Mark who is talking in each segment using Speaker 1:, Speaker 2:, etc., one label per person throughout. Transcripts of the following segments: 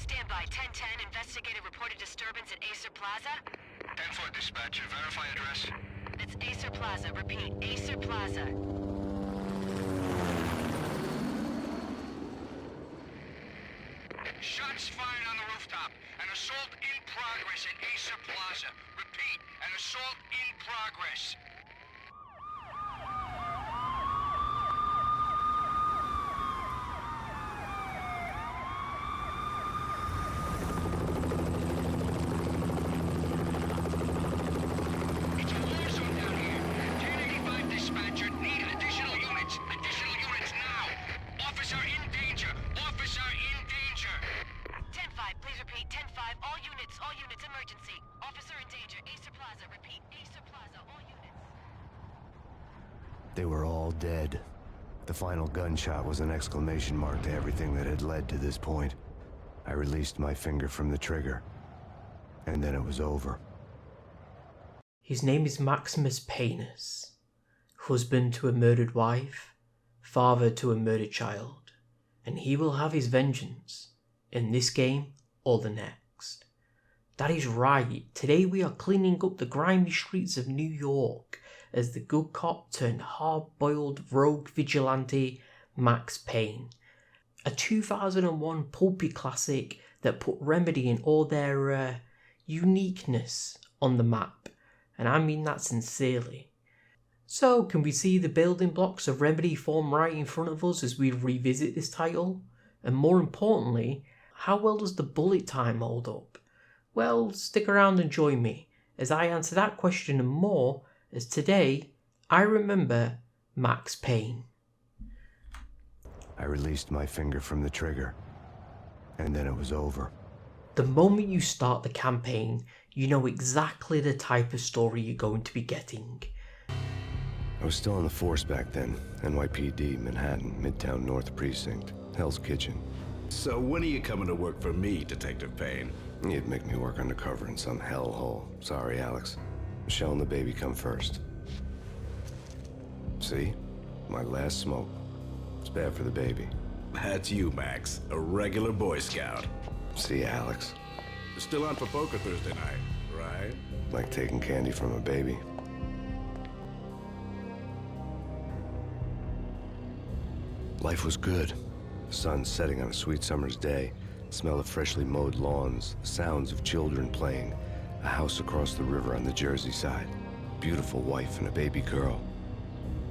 Speaker 1: Stand by. 1010, investigator reported disturbance at Acer Plaza.
Speaker 2: 10-4 dispatcher, verify address.
Speaker 1: It's Acer Plaza. Repeat, Acer Plaza.
Speaker 2: Shots fired on the rooftop. An assault in progress at Acer Plaza. Repeat, an assault in progress. It's a war zone down here. 1085 dispatcher, need additional units. Additional units now. Officer in danger. Officer in danger.
Speaker 1: 10-5, please repeat. 10-5, all units, emergency. Officer in danger, Acer Plaza. Repeat, Acer Plaza, all units.
Speaker 3: They were all dead. The final gunshot was an exclamation mark to everything that had led to this point. I released my finger from the trigger, and then it was over.
Speaker 4: His name is Max Payne, husband to a murdered wife, father to a murdered child, and he will have his vengeance, in this game or the next. That is right, today we are cleaning up the grimy streets of New York as the good cop turned hard-boiled rogue vigilante Max Payne. A 2001 pulpy classic that put Remedy in all their uniqueness on the map, and I mean that sincerely. So, can we see the building blocks of Remedy form right in front of us as we revisit this title? And more importantly, how well does the bullet time hold up? Well, stick around and join me as I answer that question and more, as today I remember Max Payne.
Speaker 3: I released my finger from the trigger, and then it was over.
Speaker 4: The moment you start the campaign, you know exactly the type of story you're going to be getting.
Speaker 3: I was still on the force back then. NYPD, Manhattan, Midtown North Precinct, Hell's Kitchen.
Speaker 5: So when are you coming to work for me, Detective Payne?
Speaker 3: You'd make me work undercover in some hellhole. Sorry, Alex. Michelle and the baby come first. See? My last smoke. It's bad for the baby.
Speaker 5: That's you, Max. A regular Boy Scout.
Speaker 3: See, Alex?
Speaker 5: Still on for poker Thursday night, right?
Speaker 3: Like taking candy from a baby. Life was good. The sun setting on a sweet summer's day. The smell of freshly mowed lawns. The sounds of children playing. A house across the river on the Jersey side. Beautiful wife and a baby girl.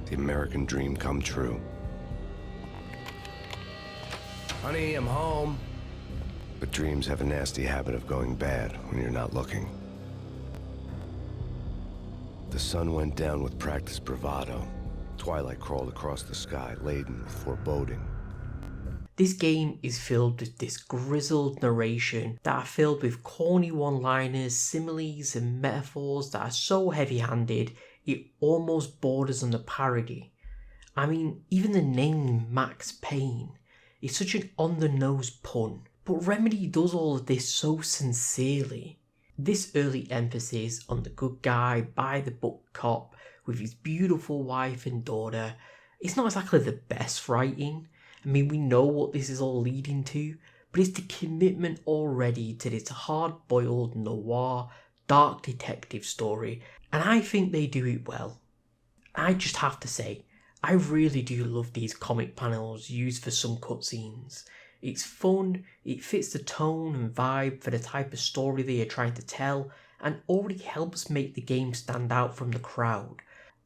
Speaker 3: The American dream come true. Honey, I'm home. But dreams have a nasty habit of going bad when you're not looking. The sun went down with practiced bravado. Twilight crawled across the sky, laden with foreboding.
Speaker 4: This game is filled with this grizzled narration that are filled with corny one-liners, similes and metaphors that are so heavy-handed it almost borders on the parody. I mean, even the name Max Payne is such an on-the-nose pun, but Remedy does all of this so sincerely. This early emphasis on the good guy by the book cop with his beautiful wife and daughter, it's not exactly the best writing. I mean, we know what this is all leading to, but it's the commitment already to this hard-boiled noir, dark detective story, and I think they do it well. I just have to say, I really do love these comic panels used for some cutscenes. It's fun, it fits the tone and vibe for the type of story they are trying to tell, and already helps make the game stand out from the crowd.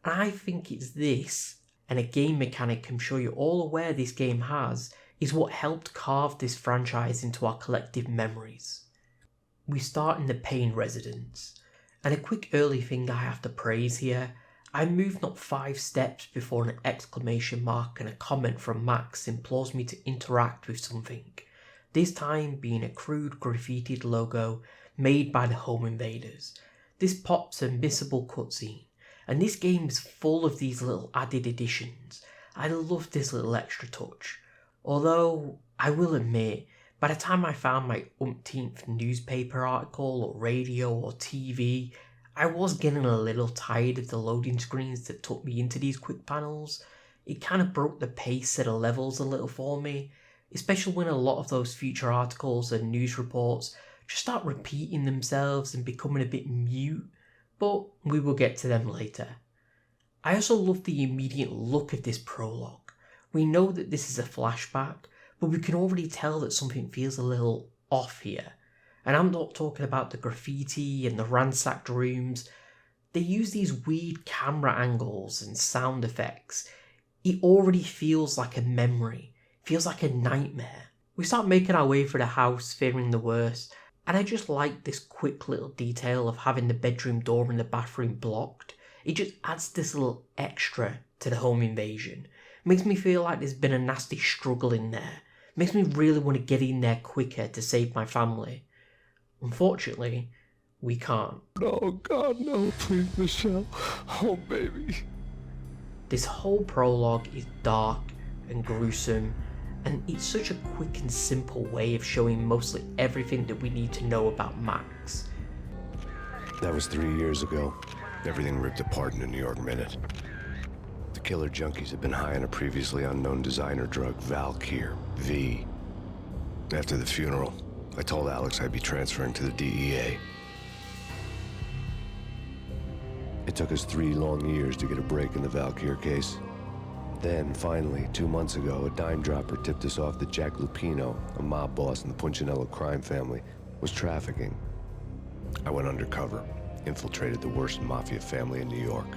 Speaker 4: And I think it's this, and a game mechanic I'm sure you're all aware this game has, is what helped carve this franchise into our collective memories. We start in the Payne residence, and a quick early thing I have to praise here, I moved not 5 steps before an exclamation mark and a comment from Max implores me to interact with something, this time being a crude graffitied logo made by the Home Invaders. This pops a missable cutscene, and this game is full of these little added additions. I love this little extra touch, although I will admit, by the time I found my umpteenth newspaper article or radio or TV, I was getting a little tired of the loading screens that took me into these quick panels. It kind of broke the pace of the levels a little for me. especially when a lot of those future articles and news reports just start repeating themselves and becoming a bit mute, but we will get to them later. I also love the immediate look of this prologue. We know that this is a flashback, but we can already tell that something feels a little off here. And I'm not talking about the graffiti and the ransacked rooms. They use these weird camera angles and sound effects. It already feels like a memory, feels like a nightmare. We start making our way through the house, fearing the worst, and I just like this quick little detail of having the bedroom door and the bathroom blocked. It just adds this little extra to the home invasion. Makes me feel like there's been a nasty struggle in there. Makes me really want to get in there quicker to save my family. Unfortunately, we can't.
Speaker 3: No, God, no, please, Michelle. Oh, baby.
Speaker 4: This whole prologue is dark and gruesome, and it's such a quick and simple way of showing mostly everything that we need to know about Max.
Speaker 3: That was 3 years ago. Everything ripped apart in a New York minute. The killer junkies had been high on a previously unknown designer drug, Valkyr, V. After the funeral, I told Alex I'd be transferring to the DEA. It took us 3 long years to get a break in the Valkyr case. Then, finally, 2 months ago, a dime dropper tipped us off that Jack Lupino, a mob boss in the Punchinello crime family, was trafficking. I went undercover, infiltrated the worst mafia family in New York.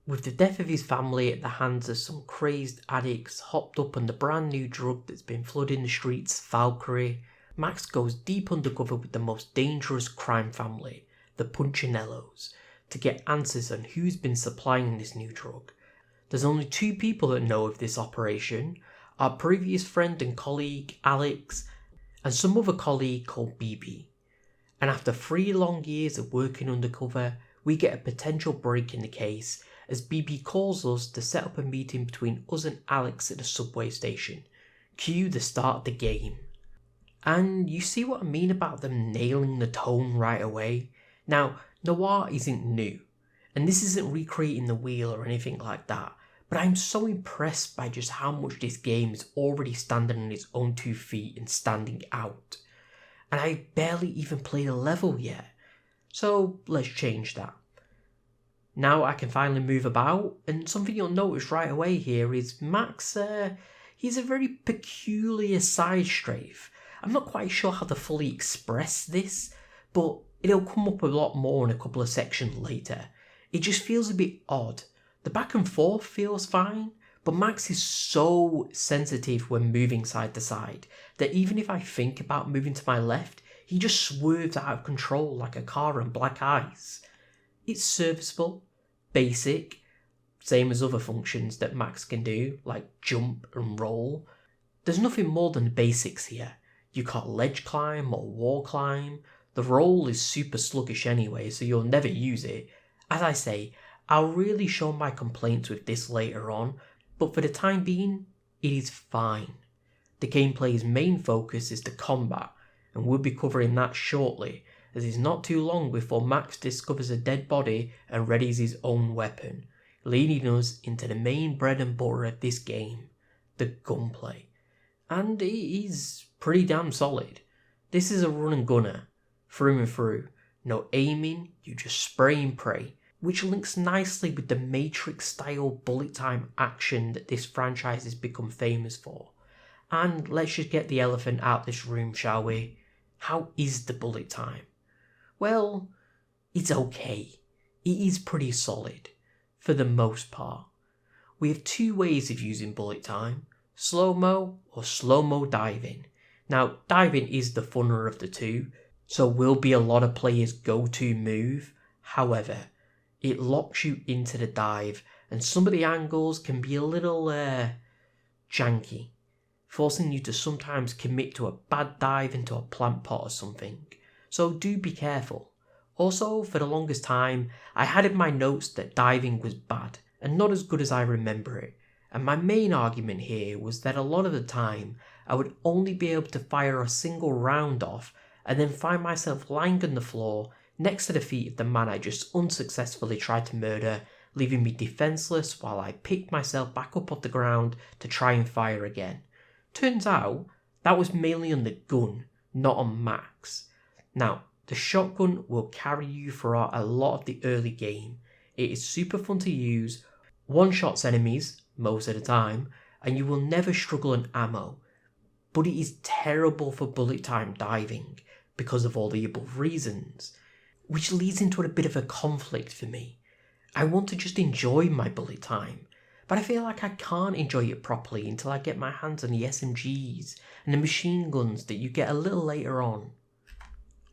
Speaker 4: With the death of his family at the hands of some crazed addicts hopped up on the brand new drug that's been flooding the streets, Valkyrie, Max goes deep undercover with the most dangerous crime family, the Punchinellos, to get answers on who's been supplying this new drug. There's only 2 people that know of this operation, our previous friend and colleague, Alex, and some other colleague called BB. And after 3 long years of working undercover, we get a potential break in the case as BB calls us to set up a meeting between us and Alex at the subway station. Cue the start of the game. And you see what I mean about them nailing the tone right away? Now, noir isn't new, and this isn't recreating the wheel or anything like that, but I'm so impressed by just how much this game is already standing on its own 2 feet and standing out. And I barely even played a level yet, so let's change that. Now I can finally move about, and something you'll notice right away here is Max, he's a very peculiar side strafe. I'm not quite sure how to fully express this, but it'll come up a lot more in a couple of sections later. It just feels a bit odd. The back and forth feels fine, but Max is so sensitive when moving side to side that even if I think about moving to my left, he just swerves out of control like a car on black ice. It's serviceable, basic, same as other functions that Max can do, like jump and roll. There's nothing more than the basics here. You can't ledge climb or wall climb. The roll is super sluggish anyway, so you'll never use it. As I say, I'll really show my complaints with this later on, but for the time being, it is fine. The gameplay's main focus is the combat, and we'll be covering that shortly, as it's not too long before Max discovers a dead body and readies his own weapon, leading us into the main bread and butter of this game, the gunplay. And it is pretty damn solid. This is a run and gunner, through and through. No aiming, you just spray and pray, which links nicely with the Matrix-style bullet time action that this franchise has become famous for. And let's just get the elephant out this room, shall we? How is the bullet time? Well, it's okay. It is pretty solid, for the most part. We have 2 ways of using bullet time, slow-mo or slow-mo diving. Now, diving is the funner of the 2, so will be a lot of players' go-to move. However, it locks you into the dive, and some of the angles can be a little, janky, forcing you to sometimes commit to a bad dive into a plant pot or something. So do be careful. Also, for the longest time, I had in my notes that diving was bad, and not as good as I remember it. And my main argument here was that a lot of the time, I would only be able to fire a single round off, and then find myself lying on the floor, next to the feet of the man I just unsuccessfully tried to murder, leaving me defenseless while I picked myself back up off the ground to try and fire again. Turns out, That was mainly on the gun, not on Max. Now, the shotgun will carry you throughout a lot of the early game. It is super fun to use, one-shots enemies most of the time, and you will never struggle on ammo. But it is terrible for bullet time diving because of all the above reasons, which leads into a bit of a conflict for me. I want to just enjoy my bullet time, but I feel like I can't enjoy it properly until I get my hands on the SMGs and the machine guns that you get a little later on.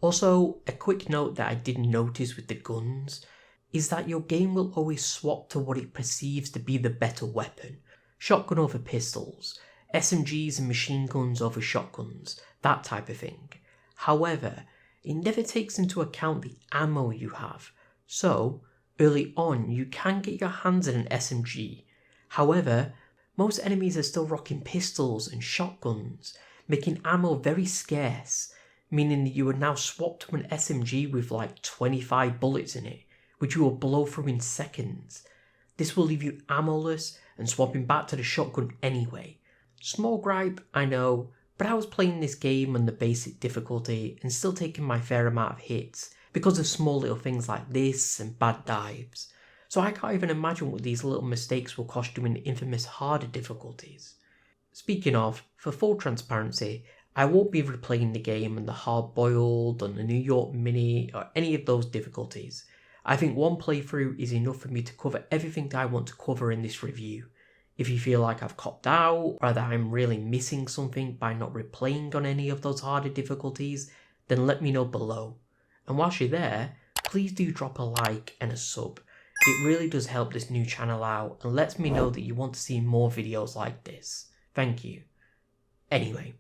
Speaker 4: Also, a quick note that I did notice with the guns is that your game will always swap to what it perceives to be the better weapon. Shotgun over pistols, SMGs and machine guns over shotguns, that type of thing. However, it never takes into account the ammo you have, so early on you can get your hands on an SMG. However, most enemies are still rocking pistols and shotguns, making ammo very scarce, meaning that you would now swap to an SMG with like 25 bullets in it, which you will blow through in seconds. This will leave you ammoless and swapping back to the shotgun anyway. Small gripe, I know, but I was playing this game on the basic difficulty and still taking my fair amount of hits because of small little things like this and bad dives. So I can't even imagine what these little mistakes will cost you in the infamous harder difficulties. Speaking of, for full transparency, I won't be replaying the game on the hard-boiled, on the New York Mini, or any of those difficulties. I think one playthrough is enough for me to cover everything that I want to cover in this review. If you feel like I've copped out, or that I'm really missing something by not replaying on any of those harder difficulties, then let me know below. And whilst you're there, please do drop a like and a sub. It really does help this new channel out and lets me know that you want to see more videos like this. Thank you. Anyway,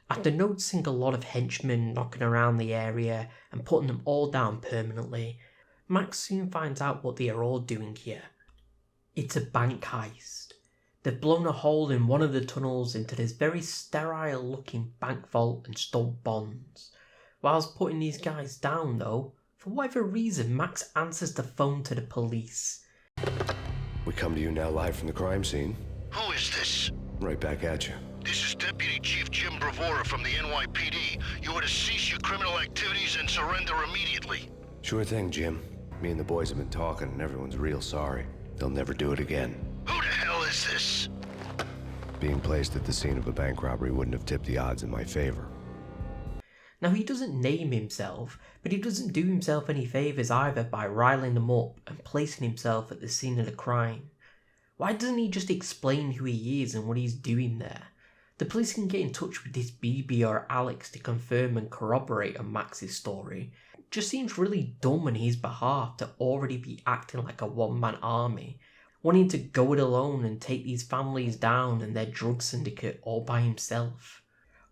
Speaker 4: after noticing a lot of henchmen knocking around the area and putting them all down permanently, Max soon finds out what they are all doing here. It's a bank heist. They've blown a hole in one of the tunnels into this very sterile looking bank vault and stole bonds. Whilst putting these guys down though, for whatever reason Max answers the phone to the police.
Speaker 3: We come to you now live from the crime scene.
Speaker 6: Who is this?
Speaker 3: Right back at you.
Speaker 6: This is Deputy Chief Jim Bravura from the NYPD. You are to cease your criminal activities and surrender immediately.
Speaker 3: Sure thing, Jim. Me and the boys have been talking and everyone's real sorry. They'll never do it again.
Speaker 6: Who the hell is this?
Speaker 3: Being placed at the scene of a bank robbery wouldn't have tipped the odds in my favor.
Speaker 4: Now he doesn't name himself, but he doesn't do himself any favours either by riling them up and placing himself at the scene of the crime. Why doesn't he just explain who he is and what he's doing there? The police can get in touch with this BB or Alex to confirm and corroborate on Max's story. It just seems really dumb on his behalf to already be acting like a one-man army, wanting to go it alone and take these families down and their drug syndicate all by himself.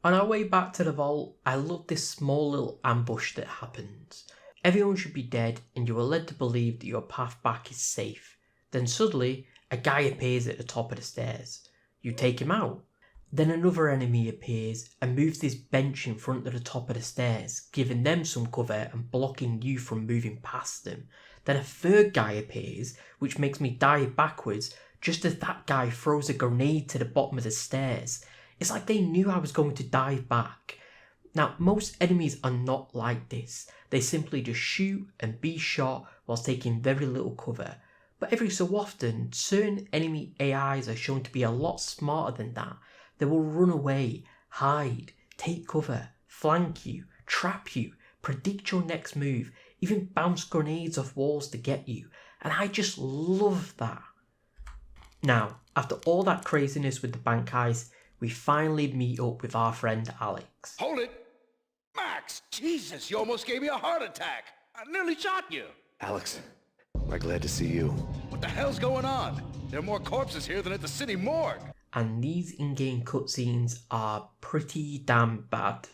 Speaker 4: On our way back to the vault, I love this small little ambush that happens. Everyone should be dead and you are led to believe that your path back is safe. Then suddenly, a guy appears at the top of the stairs. You take him out. Then another enemy appears and moves this bench in front of the top of the stairs, giving them some cover and blocking you from moving past them. Then a third guy appears, which makes me dive backwards just as that guy throws a grenade to the bottom of the stairs. It's like they knew I was going to dive back. Now, most enemies are not like this. They simply just shoot and be shot whilst taking very little cover. But every so often, certain enemy AIs are shown to be a lot smarter than that. They will run away, hide, take cover, flank you, trap you, predict your next move, even bounce grenades off walls to get you. And I just love that. Now, after all that craziness with the bank heist, we finally meet up with our friend Alex.
Speaker 5: Hold it! Max! Jesus, you almost gave me a heart attack! I nearly shot you!
Speaker 3: Alex, am I glad to see you?
Speaker 5: What the hell's going on? There are more corpses here than at the city morgue!
Speaker 4: And these in-game cutscenes are pretty damn bad.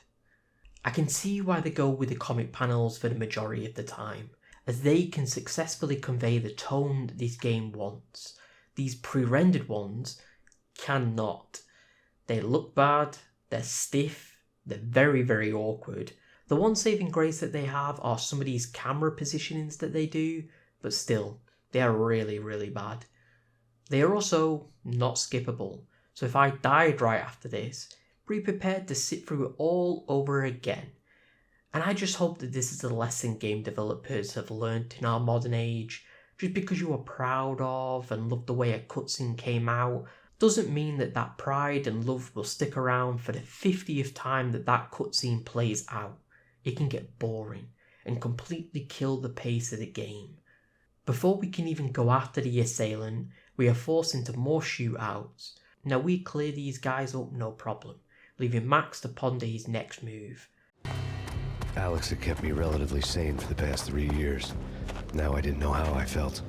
Speaker 4: I can see why they go with the comic panels for the majority of the time, as they can successfully convey the tone that this game wants. These pre-rendered ones cannot. They look bad, they're stiff, they're very, very awkward. The one saving grace that they have are some of these camera positionings that they do, but still, they are really, really bad. They are also not skippable, so if I died right after this, be prepared to sit through it all over again. And I just hope that this is a lesson game developers have learnt in our modern age. Just because you are proud of and love the way a cutscene came out doesn't mean that that pride and love will stick around for the 50th time that that cutscene plays out. It can get boring and completely kill the pace of the game. Before we can even go after the assailant, we are forced into more shootouts. Now we clear these guys up no problem, leaving Max to ponder his next move.
Speaker 3: Alex had kept me relatively sane for the past 3 years. Now I didn't know how I felt.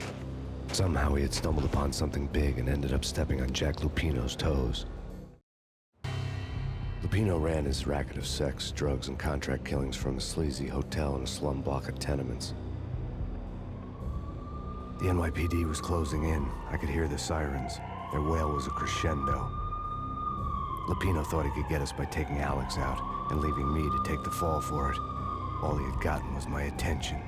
Speaker 3: Somehow he had stumbled upon something big and ended up stepping on Jack Lupino's toes. Lupino ran his racket of sex, drugs, and contract killings from a sleazy hotel in a slum block of tenements. The NYPD was closing in. I could hear the sirens. Their wail was a crescendo. Lupino thought he could get us by taking Alex out and leaving me to take the fall for it. All he had gotten was my attention.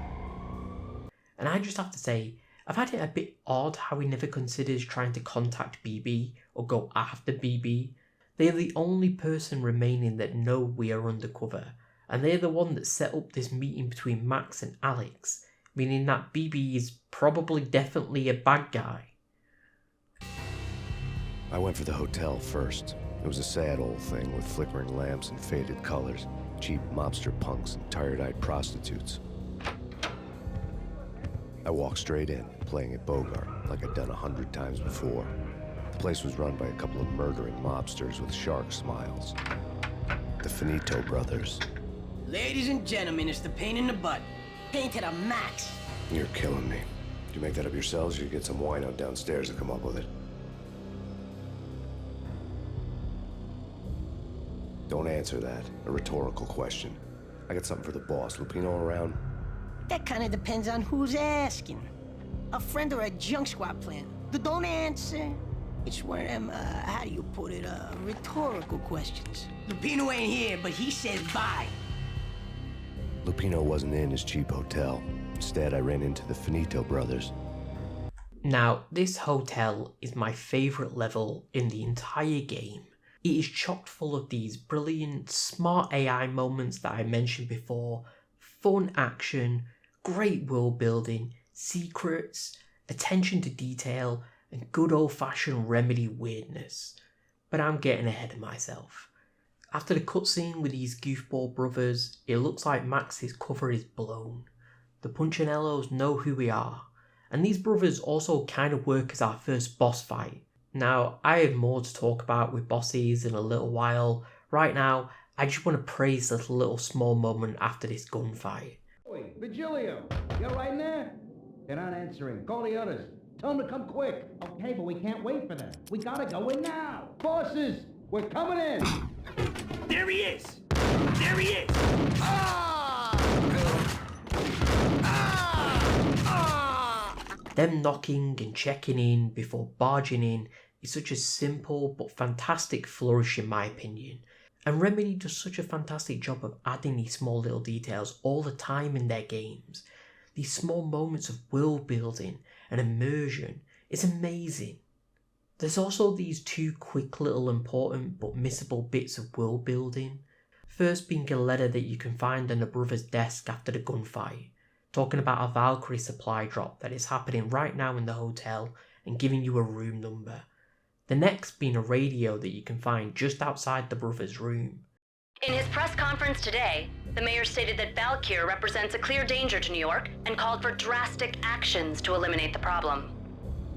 Speaker 4: And I just have to say, I find it a bit odd how he never considers trying to contact BB or go after BB. They are the only person remaining that know we are undercover, and they are the one that set up this meeting between Max and Alex, meaning that BB is probably definitely a bad guy.
Speaker 3: I went for the hotel first. It was a sad old thing with flickering lamps and faded colors, cheap mobster punks and tired-eyed prostitutes. I walked straight in, playing at Bogart, like I'd done 100 times before. The place was run by a couple of murdering mobsters with shark smiles. The Finito brothers.
Speaker 7: Ladies and gentlemen, it's the pain in the butt. Pain to the max.
Speaker 3: You're killing me. Did you make that up yourselves, or you get some wino downstairs to come up with it? Don't answer that. A rhetorical question. I got something for the boss. Lupino around?
Speaker 7: That kind of depends on who's asking. A friend or a junk squad plan. Don't answer. It's one of them, how do you put it, rhetorical questions. Lupino ain't here, but he says bye.
Speaker 3: Lupino wasn't in his cheap hotel. Instead, I ran into the Finito brothers.
Speaker 4: Now, this hotel is my favourite level in the entire game. It is chock full of these brilliant, smart AI moments that I mentioned before, fun action, great world building, secrets, attention to detail, and good old-fashioned Remedy weirdness. But I'm getting ahead of myself. After the cutscene with these goofball brothers, it looks like Max's cover is blown. The Punchinellos know who we are, and these brothers also kind of work as our first boss fight. Now, I have more to talk about with bosses in a little while. Right now, I just want to praise this little small moment after this gunfight.
Speaker 5: Oi, Vigilio, you right in there? They're not answering. Call the others. Tell them to come quick. Okay, but we can't wait for them. We gotta go in now. Bosses, we're coming in.
Speaker 2: There he is! There he is!
Speaker 4: Them knocking and checking in before barging in is such a simple but fantastic flourish in my opinion. And Remedy does such a fantastic job of adding these small little details all the time in their games. These small moments of world building and immersion is amazing. There's also these two quick little important but missable bits of world building. First being a letter that you can find on a brother's desk after the gunfight, talking about a Valkyrie supply drop that is happening right now in the hotel and giving you a room number. The next being a radio that you can find just outside the brother's room.
Speaker 1: In his press conference today, the mayor stated that Valkyrie represents a clear danger to New York and called for drastic actions to eliminate the problem.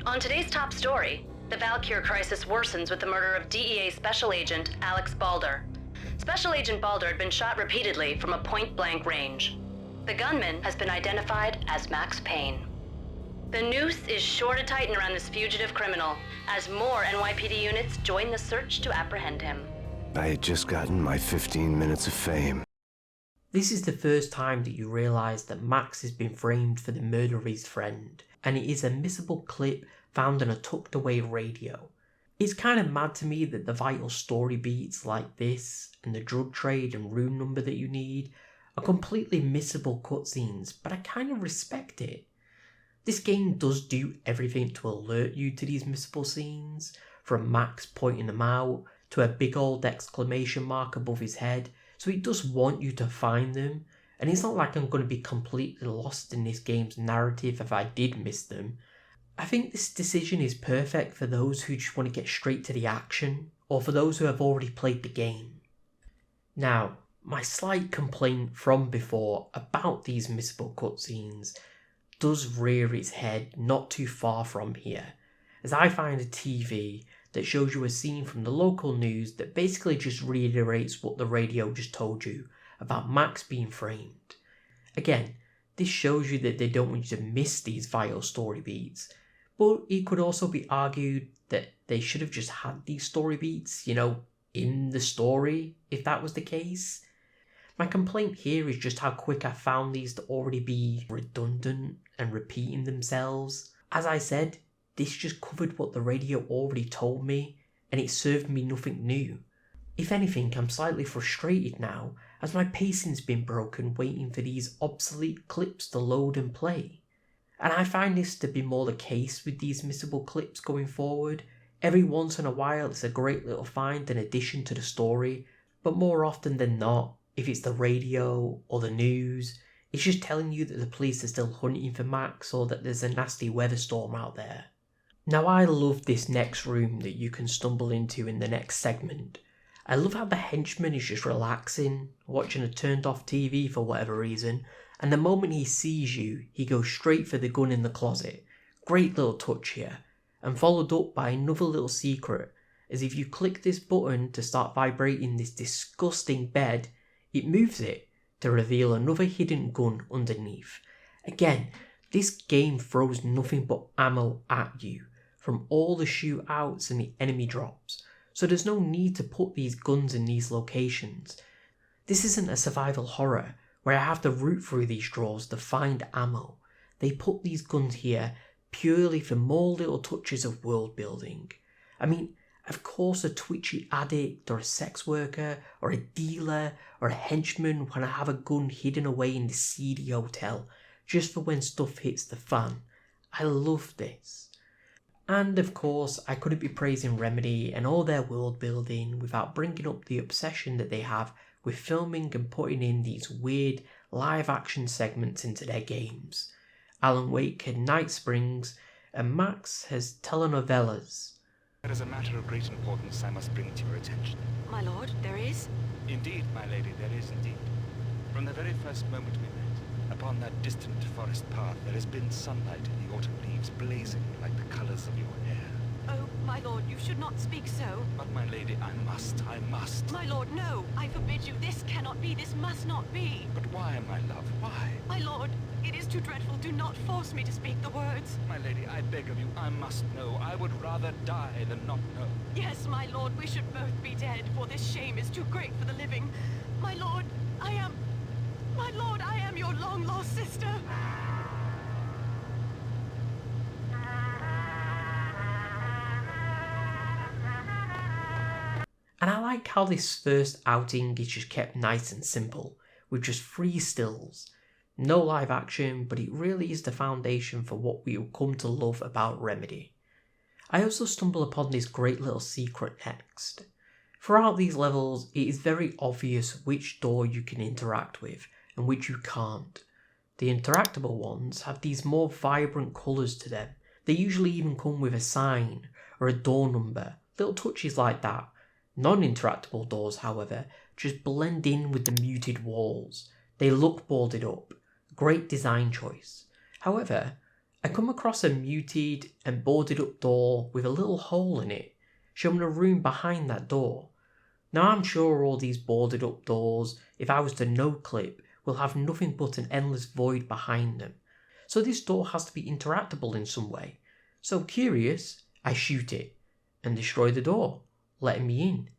Speaker 1: On today's top story, the Valkyrie crisis worsens with the murder of DEA Special Agent Alex Balder. Special Agent Balder had been shot repeatedly from a point-blank range. The gunman has been identified as Max Payne. The noose is sure to tighten around this fugitive criminal as more NYPD units join the search to apprehend him.
Speaker 3: I had just gotten my 15 minutes of fame.
Speaker 4: This is the first time that you realise that Max has been framed for the murder of his friend, and it is a missable clip found on a tucked away radio. It's kind of mad to me that the vital story beats like this, and the drug trade and room number that you need, are completely missable cutscenes, but I kind of respect it. This game does do everything to alert you to these missable scenes, from Max pointing them out, to a big old exclamation mark above his head, so it does want you to find them, and it's not like I'm going to be completely lost in this game's narrative if I did miss them. I think this decision is perfect for those who just want to get straight to the action, or for those who have already played the game. Now, my slight complaint from before about these missable cutscenes does rear its head not too far from here, as I find a TV that shows you a scene from the local news that basically just reiterates what the radio just told you about Max being framed. Again, this shows you that they don't want you to miss these vital story beats, but it could also be argued that they should have just had these story beats, in the story, if that was the case. My complaint here is just how quick I found these to already be redundant and repeating themselves. As I said, this just covered what the radio already told me, and it served me nothing new. If anything, I'm slightly frustrated now, as my pacing's been broken waiting for these obsolete clips to load and play. And I find this to be more the case with these missable clips going forward. Every once in a while it's a great little find and addition to the story, but more often than not, if it's the radio or the news, it's just telling you that the police are still hunting for Max or that there's a nasty weather storm out there. Now I love this next room that you can stumble into in the next segment. I love how the henchman is just relaxing, watching a turned off TV for whatever reason, and the moment he sees you, he goes straight for the gun in the closet. Great little touch here, and followed up by another little secret, as if you click this button to start vibrating this disgusting bed, it moves it to reveal another hidden gun underneath. Again, this game throws nothing but ammo at you from all the shootouts and the enemy drops, so there's no need to put these guns in these locations. This isn't a survival horror where I have to root through these drawers to find ammo. They put these guns here purely for more little touches of world building. I mean, of course a twitchy addict or a sex worker or a dealer or a henchman want to have a gun hidden away in the seedy hotel just for when stuff hits the fan. I love this. And of course I couldn't be praising Remedy and all their world building without bringing up the obsession that they have with filming and putting in these weird live action segments into their games. Alan Wake had Night Springs and Max has telenovelas.
Speaker 8: There is a matter of great importance I must bring to your attention.
Speaker 9: My lord, there is?
Speaker 8: Indeed, my lady, there is indeed. From the very first moment we met, upon that distant forest path, there has been sunlight in the autumn leaves blazing like the colors of your hair.
Speaker 9: Oh, my lord, you should not speak so.
Speaker 8: But, my lady, I must.
Speaker 9: My lord, no! I forbid you. This cannot be. This must not be.
Speaker 8: But why, my love, why?
Speaker 9: My lord, it is too dreadful. Do not force me to speak the words.
Speaker 8: My lady, I beg of you, I must know. I would rather die than not know.
Speaker 9: Yes, my lord, we should both be dead, for this shame is too great for the living. My lord, I am your long-lost sister.
Speaker 4: And I like how this first outing is just kept nice and simple, with just 3 stills. No live action, but it really is the foundation for what we will come to love about Remedy. I also stumble upon this great little secret next. Throughout these levels, it is very obvious which door you can interact with and which you can't. The interactable ones have these more vibrant colours to them. They usually even come with a sign or a door number, little touches like that. Non-interactable doors, however, just blend in with the muted walls. They look boarded up. Great design choice. However, I come across a muted and boarded up door with a little hole in it, showing a room behind that door. Now I'm sure all these boarded up doors, if I was to no-clip, will have nothing but an endless void behind them. So this door has to be interactable in some way. So curious, I shoot it and destroy the door, letting me in.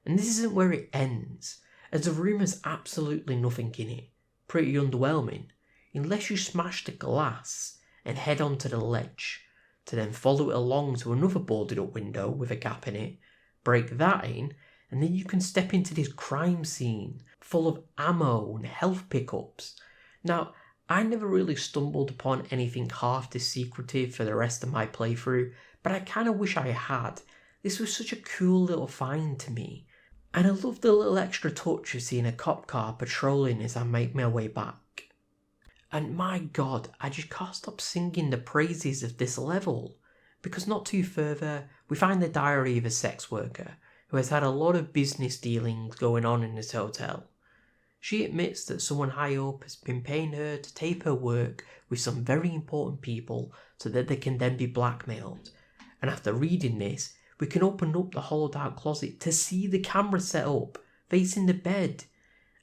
Speaker 4: And this isn't where it ends, as the room has absolutely nothing in it. Pretty underwhelming, unless you smash the glass and head onto the ledge, to then follow it along to another boarded up window with a gap in it, break that in, and then you can step into this crime scene full of ammo and health pickups. Now, I never really stumbled upon anything half this secretive for the rest of my playthrough, but I kinda wish I had, This was such a cool little find to me, and I love the little extra touch of seeing a cop car patrolling as I make my way back. And my god, I just can't stop singing the praises of this level, because not too further, we find the diary of a sex worker who has had a lot of business dealings going on in this hotel. She admits that someone high up has been paying her to tape her work with some very important people so that they can then be blackmailed. And after reading this, we can open up the hollowed out closet to see the camera set up, facing the bed.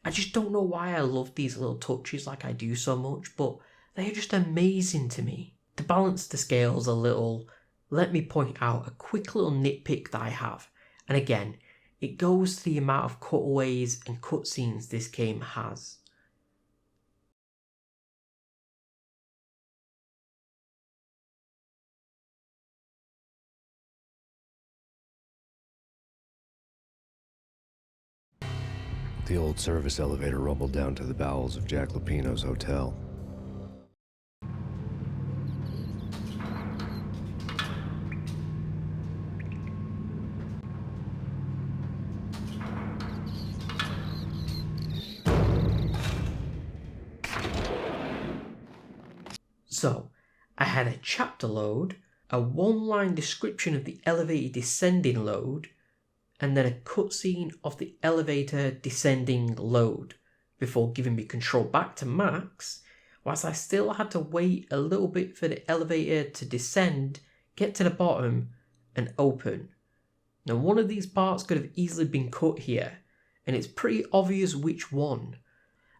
Speaker 4: I just don't know why I love these little touches like I do so much, but they are just amazing to me. To balance the scales a little, let me point out a quick little nitpick that I have. And again, it goes to the amount of cutaways and cutscenes this game has.
Speaker 3: The old service elevator rumbled down to the bowels of Jack Lupino's hotel.
Speaker 4: So, I had a chapter load, a one-line description of the elevator descending load, and then a cutscene of the elevator descending load, before giving me control back to Max, whilst I still had to wait a little bit for the elevator to descend, get to the bottom, and open. Now one of these parts could have easily been cut here, and it's pretty obvious which one.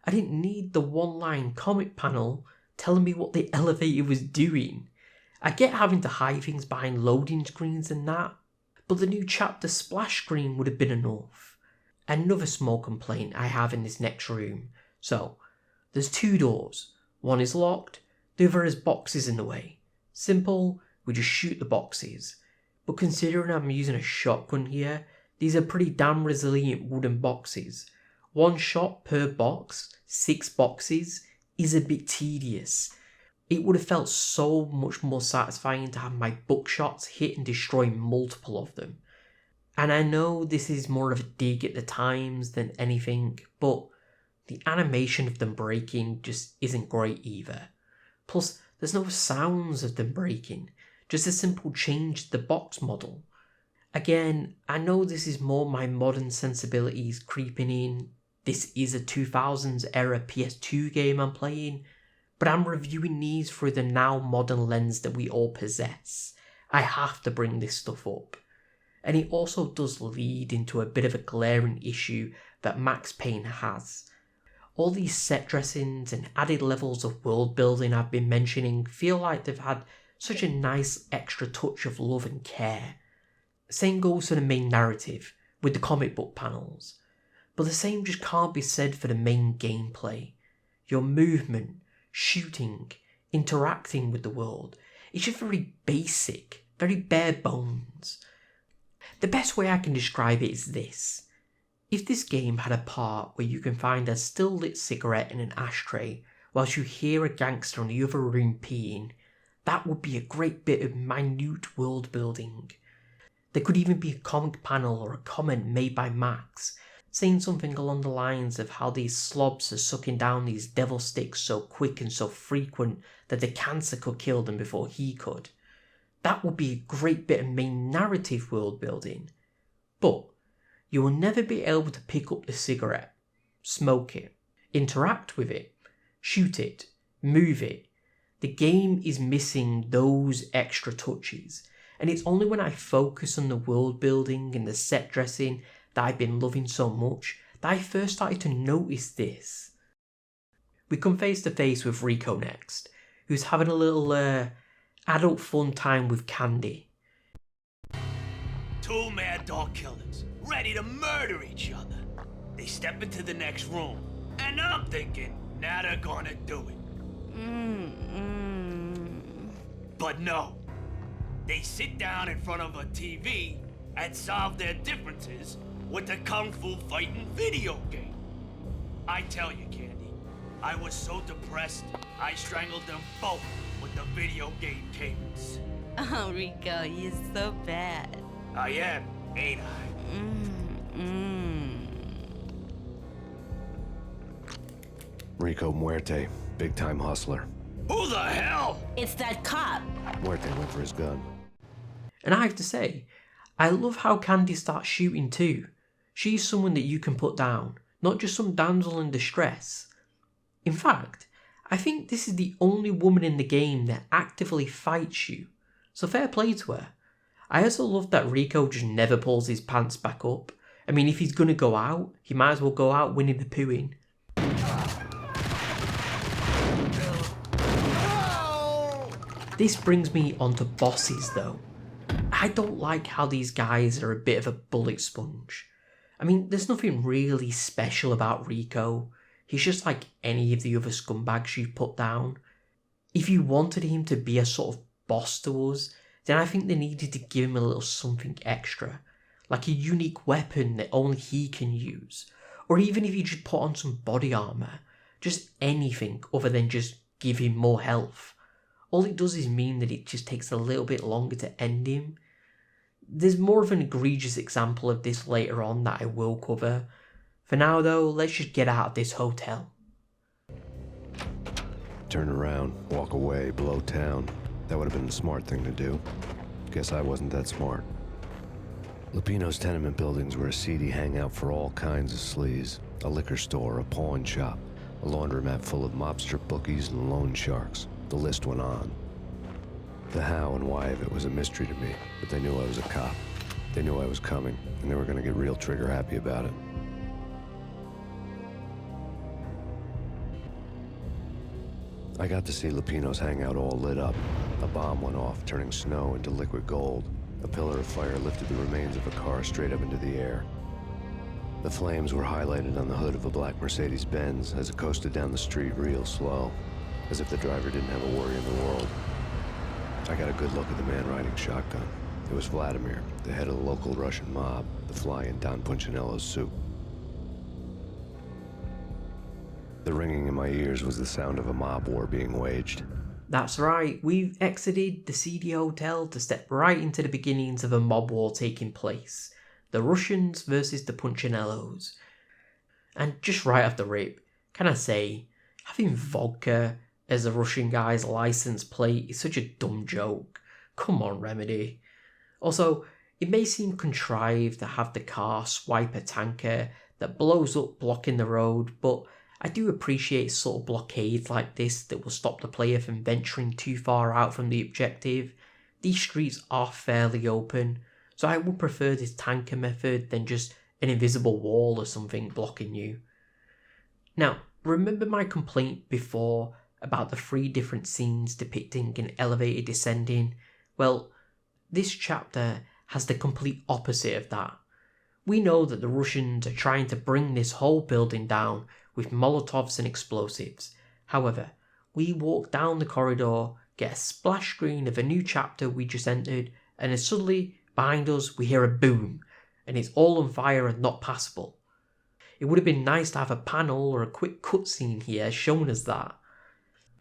Speaker 4: I didn't need the one-line comic panel telling me what the elevator was doing. I get having to hide things behind loading screens and that, but the new chapter splash screen would have been enough. Another small complaint I have in this next room. So, there's two doors. One is locked, the other has boxes in the way. Simple, we just shoot the boxes. But considering I'm using a shotgun here, these are pretty damn resilient wooden boxes. One shot per box, 6 boxes, is a bit tedious. It would have felt so much more satisfying to have my buckshots hit and destroy multiple of them. And I know this is more of a dig at the times than anything, but the animation of them breaking just isn't great either. Plus, there's no sounds of them breaking, just a simple change to the box model. Again, I know this is more my modern sensibilities creeping in. This is a 2000s era PS2 game I'm playing, but I'm reviewing these through the now modern lens that we all possess. I have to bring this stuff up. And it also does lead into a bit of a glaring issue that Max Payne has. All these set dressings and added levels of world building I've been mentioning feel like they've had such a nice extra touch of love and care. Same goes for the main narrative, with the comic book panels. But the same just can't be said for the main gameplay. Your movement, shooting, interacting with the world, it's just very basic, very bare bones. The best way I can describe it is this. If this game had a part where you can find a still lit cigarette in an ashtray whilst you hear a gangster in the other room peeing, that would be a great bit of minute world building. There could even be a comic panel or a comment made by Max, saying something along the lines of how these slobs are sucking down these devil sticks so quick and so frequent that the cancer could kill them before he could. That would be a great bit of main narrative world building. But you will never be able to pick up the cigarette, smoke it, interact with it, shoot it, move it. The game is missing those extra touches, and it's only when I focus on the world building and the set dressing that I've been loving so much that I first started to notice this. We come face to face with Rico next, who's having a little adult fun time with candy.
Speaker 10: 2 mad dog killers, ready to murder each other. They step into the next room, and I'm thinking, now they're gonna do it. But no. They sit down in front of a TV and solve their differences with the Kung Fu fighting video game. I tell you, Candy, I was so depressed, I strangled them both with the video game cables.
Speaker 11: Oh, Rico, you're so bad.
Speaker 10: I am, ain't I?
Speaker 3: Rico Muerte, big-time hustler.
Speaker 10: Who the hell?
Speaker 7: It's that cop.
Speaker 3: Muerte went for his gun.
Speaker 4: And I have to say, I love how Candy starts shooting too. She's someone that you can put down, not just some damsel in distress. In fact, I think this is the only woman in the game that actively fights you, so fair play to her. I also love that Rico just never pulls his pants back up. I mean, if he's gonna go out, he might as well go out Winnie the Poohing. This brings me onto bosses though. I don't like how these guys are a bit of a bullet sponge. I mean, there's nothing really special about Rico. He's just like any of the other scumbags you've put down. If you wanted him to be a sort of boss to us, then I think they needed to give him a little something extra. Like a unique weapon that only he can use. Or even if you just put on some body armour. Just anything other than just give him more health. All it does is mean that it just takes a little bit longer to end him. There's more of an egregious example of this later on that I will cover. For now though, let's just get out of this hotel.
Speaker 3: Turn around, walk away, blow town. That would have been the smart thing to do. Guess I wasn't that smart. Lupino's tenement buildings were a seedy hangout for all kinds of sleaze. A liquor store, a pawn shop, a laundromat full of mobster bookies and loan sharks. The list went on. The how and why of it was a mystery to me, but they knew I was a cop. They knew I was coming, and they were going to get real trigger happy about it. I got to see Lupino's hangout all lit up. A bomb went off, turning snow into liquid gold. A pillar of fire lifted the remains of a car straight up into the air. The flames were highlighted on the hood of a black Mercedes-Benz as it coasted down the street real slow, as if the driver didn't have a worry in the world. I got a good look at the man riding shotgun. It was Vladimir, the head of the local Russian mob, the fly in Don Punchinello's soup. The ringing in my ears was the sound of a mob war being waged.
Speaker 4: That's right, we've exited the seedy hotel to step right into the beginnings of a mob war taking place. The Russians versus the Punchinellos. And just right off the rip, can I say, having vodka as a Russian guy's license plate is such a dumb joke. Come on, Remedy. Also, it may seem contrived to have the car swipe a tanker that blows up blocking the road, but I do appreciate sort of blockades like this that will stop the player from venturing too far out from the objective. These streets are fairly open, so I would prefer this tanker method than just an invisible wall or something blocking you. Now, remember my complaint before about the 3 different scenes depicting an elevator descending? Well, this chapter has the complete opposite of that. We know that the Russians are trying to bring this whole building down with Molotovs and explosives. However, we walk down the corridor, get a splash screen of a new chapter we just entered, and then suddenly, behind us, we hear a boom, and it's all on fire and not passable. It would have been nice to have a panel or a quick cutscene here showing us that.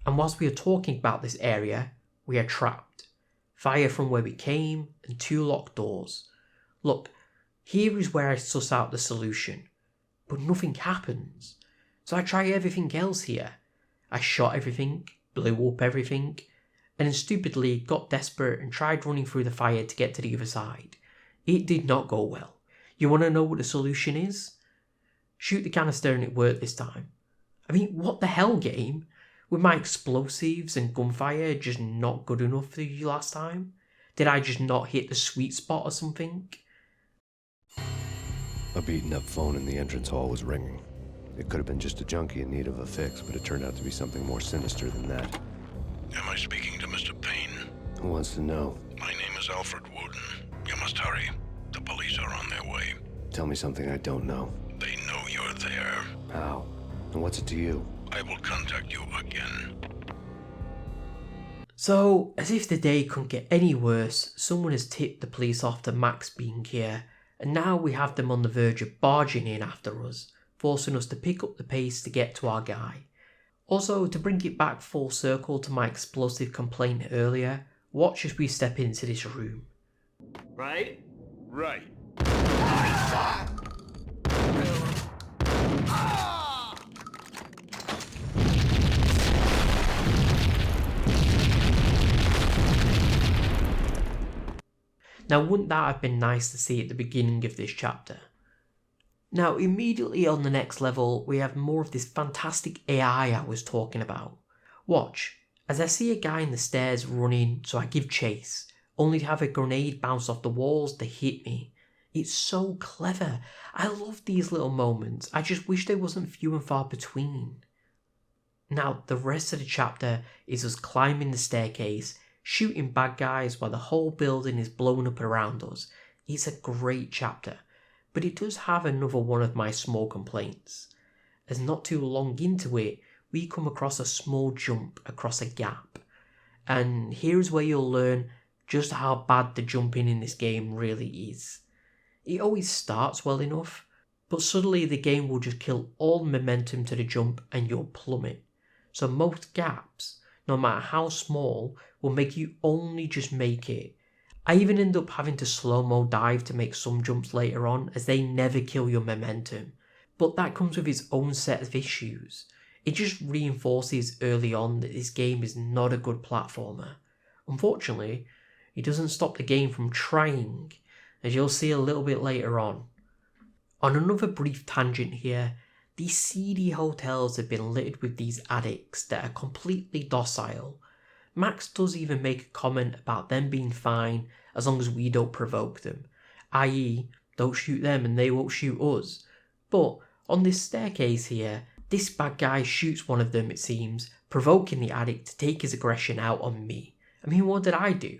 Speaker 4: And whilst we are talking about this area, we are trapped. Fire from where we came, and 2 locked doors. Look, here is where I suss out the solution. But nothing happens. So I try everything else here. I shot everything, blew up everything, and then stupidly got desperate and tried running through the fire to get to the other side. It did not go well. You want to know what the solution is? Shoot the canister and it worked this time. I mean, what the hell, game? Were my explosives and gunfire just not good enough for you last time? Did I just not hit the sweet spot or something?
Speaker 3: A beaten up phone in the entrance hall was ringing. It could have been just a junkie in need of a fix, but it turned out to be something more sinister than that.
Speaker 6: Am I speaking to Mr. Payne?
Speaker 3: Who wants to know?
Speaker 6: My name is Alfred Woden. You must hurry. The police are on their way.
Speaker 3: Tell me something I don't know.
Speaker 6: They know you're there.
Speaker 3: How? And what's it to you?
Speaker 6: I will contact you again.
Speaker 4: So, as if the day couldn't get any worse, someone has tipped the police off to Max being here, and now we have them on the verge of barging in after us, forcing us to pick up the pace to get to our guy. Also, to bring it back full circle to my explosive complaint earlier, watch as we step into this room.
Speaker 10: Right?
Speaker 8: Right.
Speaker 4: Now, wouldn't that have been nice to see at the beginning of this chapter? Now, immediately on the next level, we have more of this fantastic AI I was talking about. Watch, as I see a guy in the stairs running, so I give chase, only to have a grenade bounce off the walls to hit me. It's so clever. I love these little moments. I just wish they wasn't few and far between. Now, the rest of the chapter is us climbing the staircase, shooting bad guys while the whole building is blown up around us. It's a great chapter, but it does have another one of my small complaints. As not too long into it, we come across a small jump across a gap. And here's where you'll learn just how bad the jumping in this game really is. It always starts well enough, but suddenly the game will just kill all momentum to the jump and you'll plummet. So most gaps, no matter how small, will make you only just make it. I even end up having to slow-mo dive to make some jumps later on, as they never kill your momentum. But that comes with its own set of issues. It just reinforces early on that this game is not a good platformer. Unfortunately, it doesn't stop the game from trying, as you'll see a little bit later on. On another brief tangent here, these seedy hotels have been littered with these addicts that are completely docile. Max does even make a comment about them being fine as long as we don't provoke them, i.e. don't shoot them and they won't shoot us. But on this staircase here, this bad guy shoots one of them, it seems, provoking the addict to take his aggression out on me. I mean, what did I do?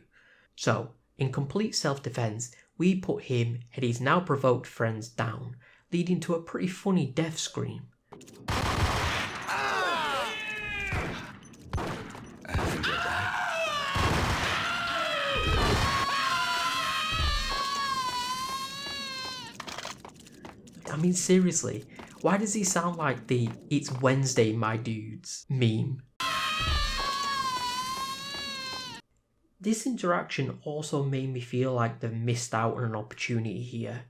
Speaker 4: So, in complete self-defense, we put him and his now provoked friends down, leading to a pretty funny death scream. I mean, seriously, why does he sound like the "It's Wednesday, my dudes" meme? This interaction also made me feel like they've missed out on an opportunity here.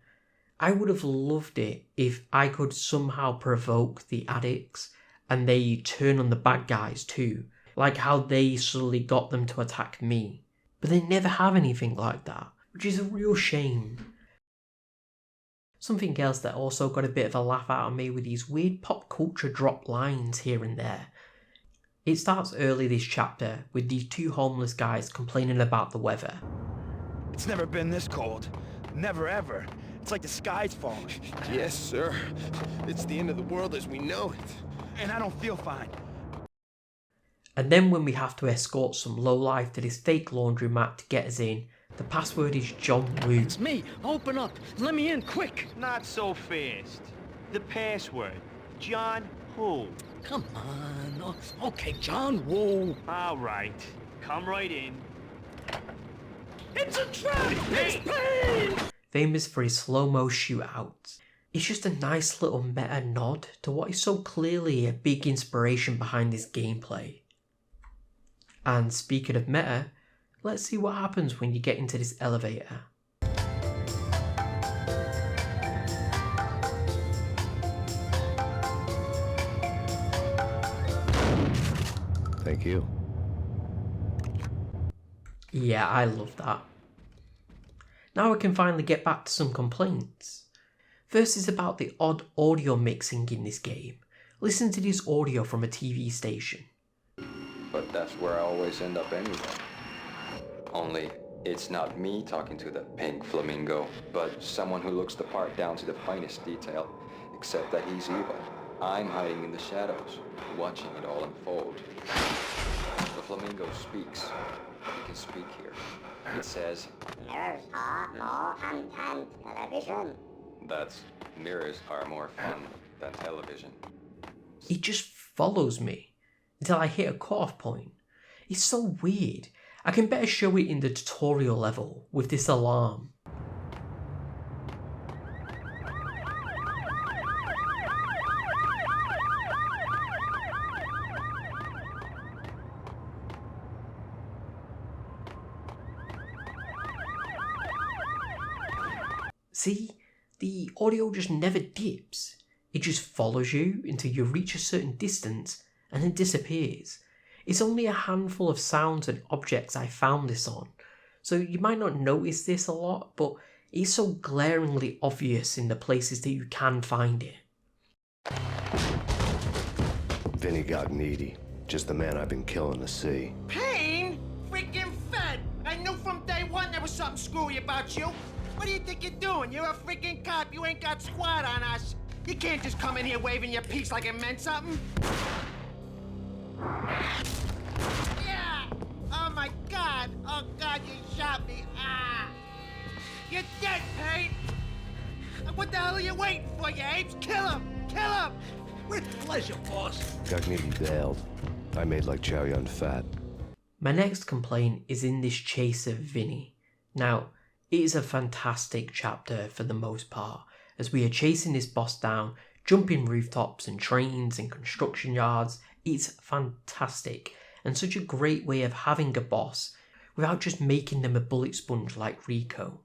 Speaker 4: I would have loved it if I could somehow provoke the addicts and they turn on the bad guys too, like how they suddenly got them to attack me. But they never have anything like that, which is a real shame. Something else that also got a bit of a laugh out of me with these weird pop culture drop lines here and there. It starts early this chapter with these two homeless guys complaining about the weather.
Speaker 8: It's never been this cold. Never ever. It's like the sky's falling.
Speaker 11: Yes, sir. It's the end of the world as we know it.
Speaker 8: And I don't feel fine.
Speaker 4: And then when we have to escort some lowlife to this fake laundromat to get us in, the password is John Woo.
Speaker 12: It's me. Open up. Let me in, quick.
Speaker 13: Not so fast. The password. John who?
Speaker 12: Come on. Oh, okay, John Woo.
Speaker 13: All right. Come right in.
Speaker 12: It's a trap! Max Payne!
Speaker 4: Famous for his slow-mo shootouts. It's just a nice little meta nod to what is so clearly a big inspiration behind this gameplay. And speaking of meta, let's see what happens when you get into this elevator.
Speaker 3: Thank you.
Speaker 4: Yeah, I love that. Now I can finally get back to some complaints. First is about the odd audio mixing in this game. Listen to this audio from a TV station.
Speaker 14: But that's where I always end up anyway. Only, it's not me talking to the pink flamingo, but someone who looks the part down to the finest detail, except that he's evil. I'm hiding in the shadows, watching it all unfold. The flamingo speaks. He can speak here. It says, "Mirrors are more fun than television." That's, mirrors are more fun than television.
Speaker 4: It just follows me until I hit a cutoff point. It's so weird. I can better show it in the tutorial level with this alarm. See, the audio just never dips. It just follows you until you reach a certain distance and then disappears. It's only a handful of sounds and objects I found this on, so you might not notice this a lot, but it's so glaringly obvious in the places that you can find it.
Speaker 3: Vinny Gognitti, just the man I've been killing to see.
Speaker 15: Payne? Freaking fed! I knew from day one there was something screwy about you. What do you think you're doing? You're a freaking cop. You ain't got squad on us. You can't just come in here waving your piece like it meant something. Yeah! Oh my God! Oh God, you shot me! Ah! You're dead, Payne! What the hell are you waiting for, you apes? Kill him! Kill him!
Speaker 12: With pleasure, boss.
Speaker 3: Gognitti bailed. I made like Chow Yun Fat.
Speaker 4: My next complaint is in this chase of Vinny. Now, it is a fantastic chapter for the most part, as we are chasing this boss down, jumping rooftops and trains and construction yards. It's fantastic, and such a great way of having a boss without just making them a bullet sponge like Rico.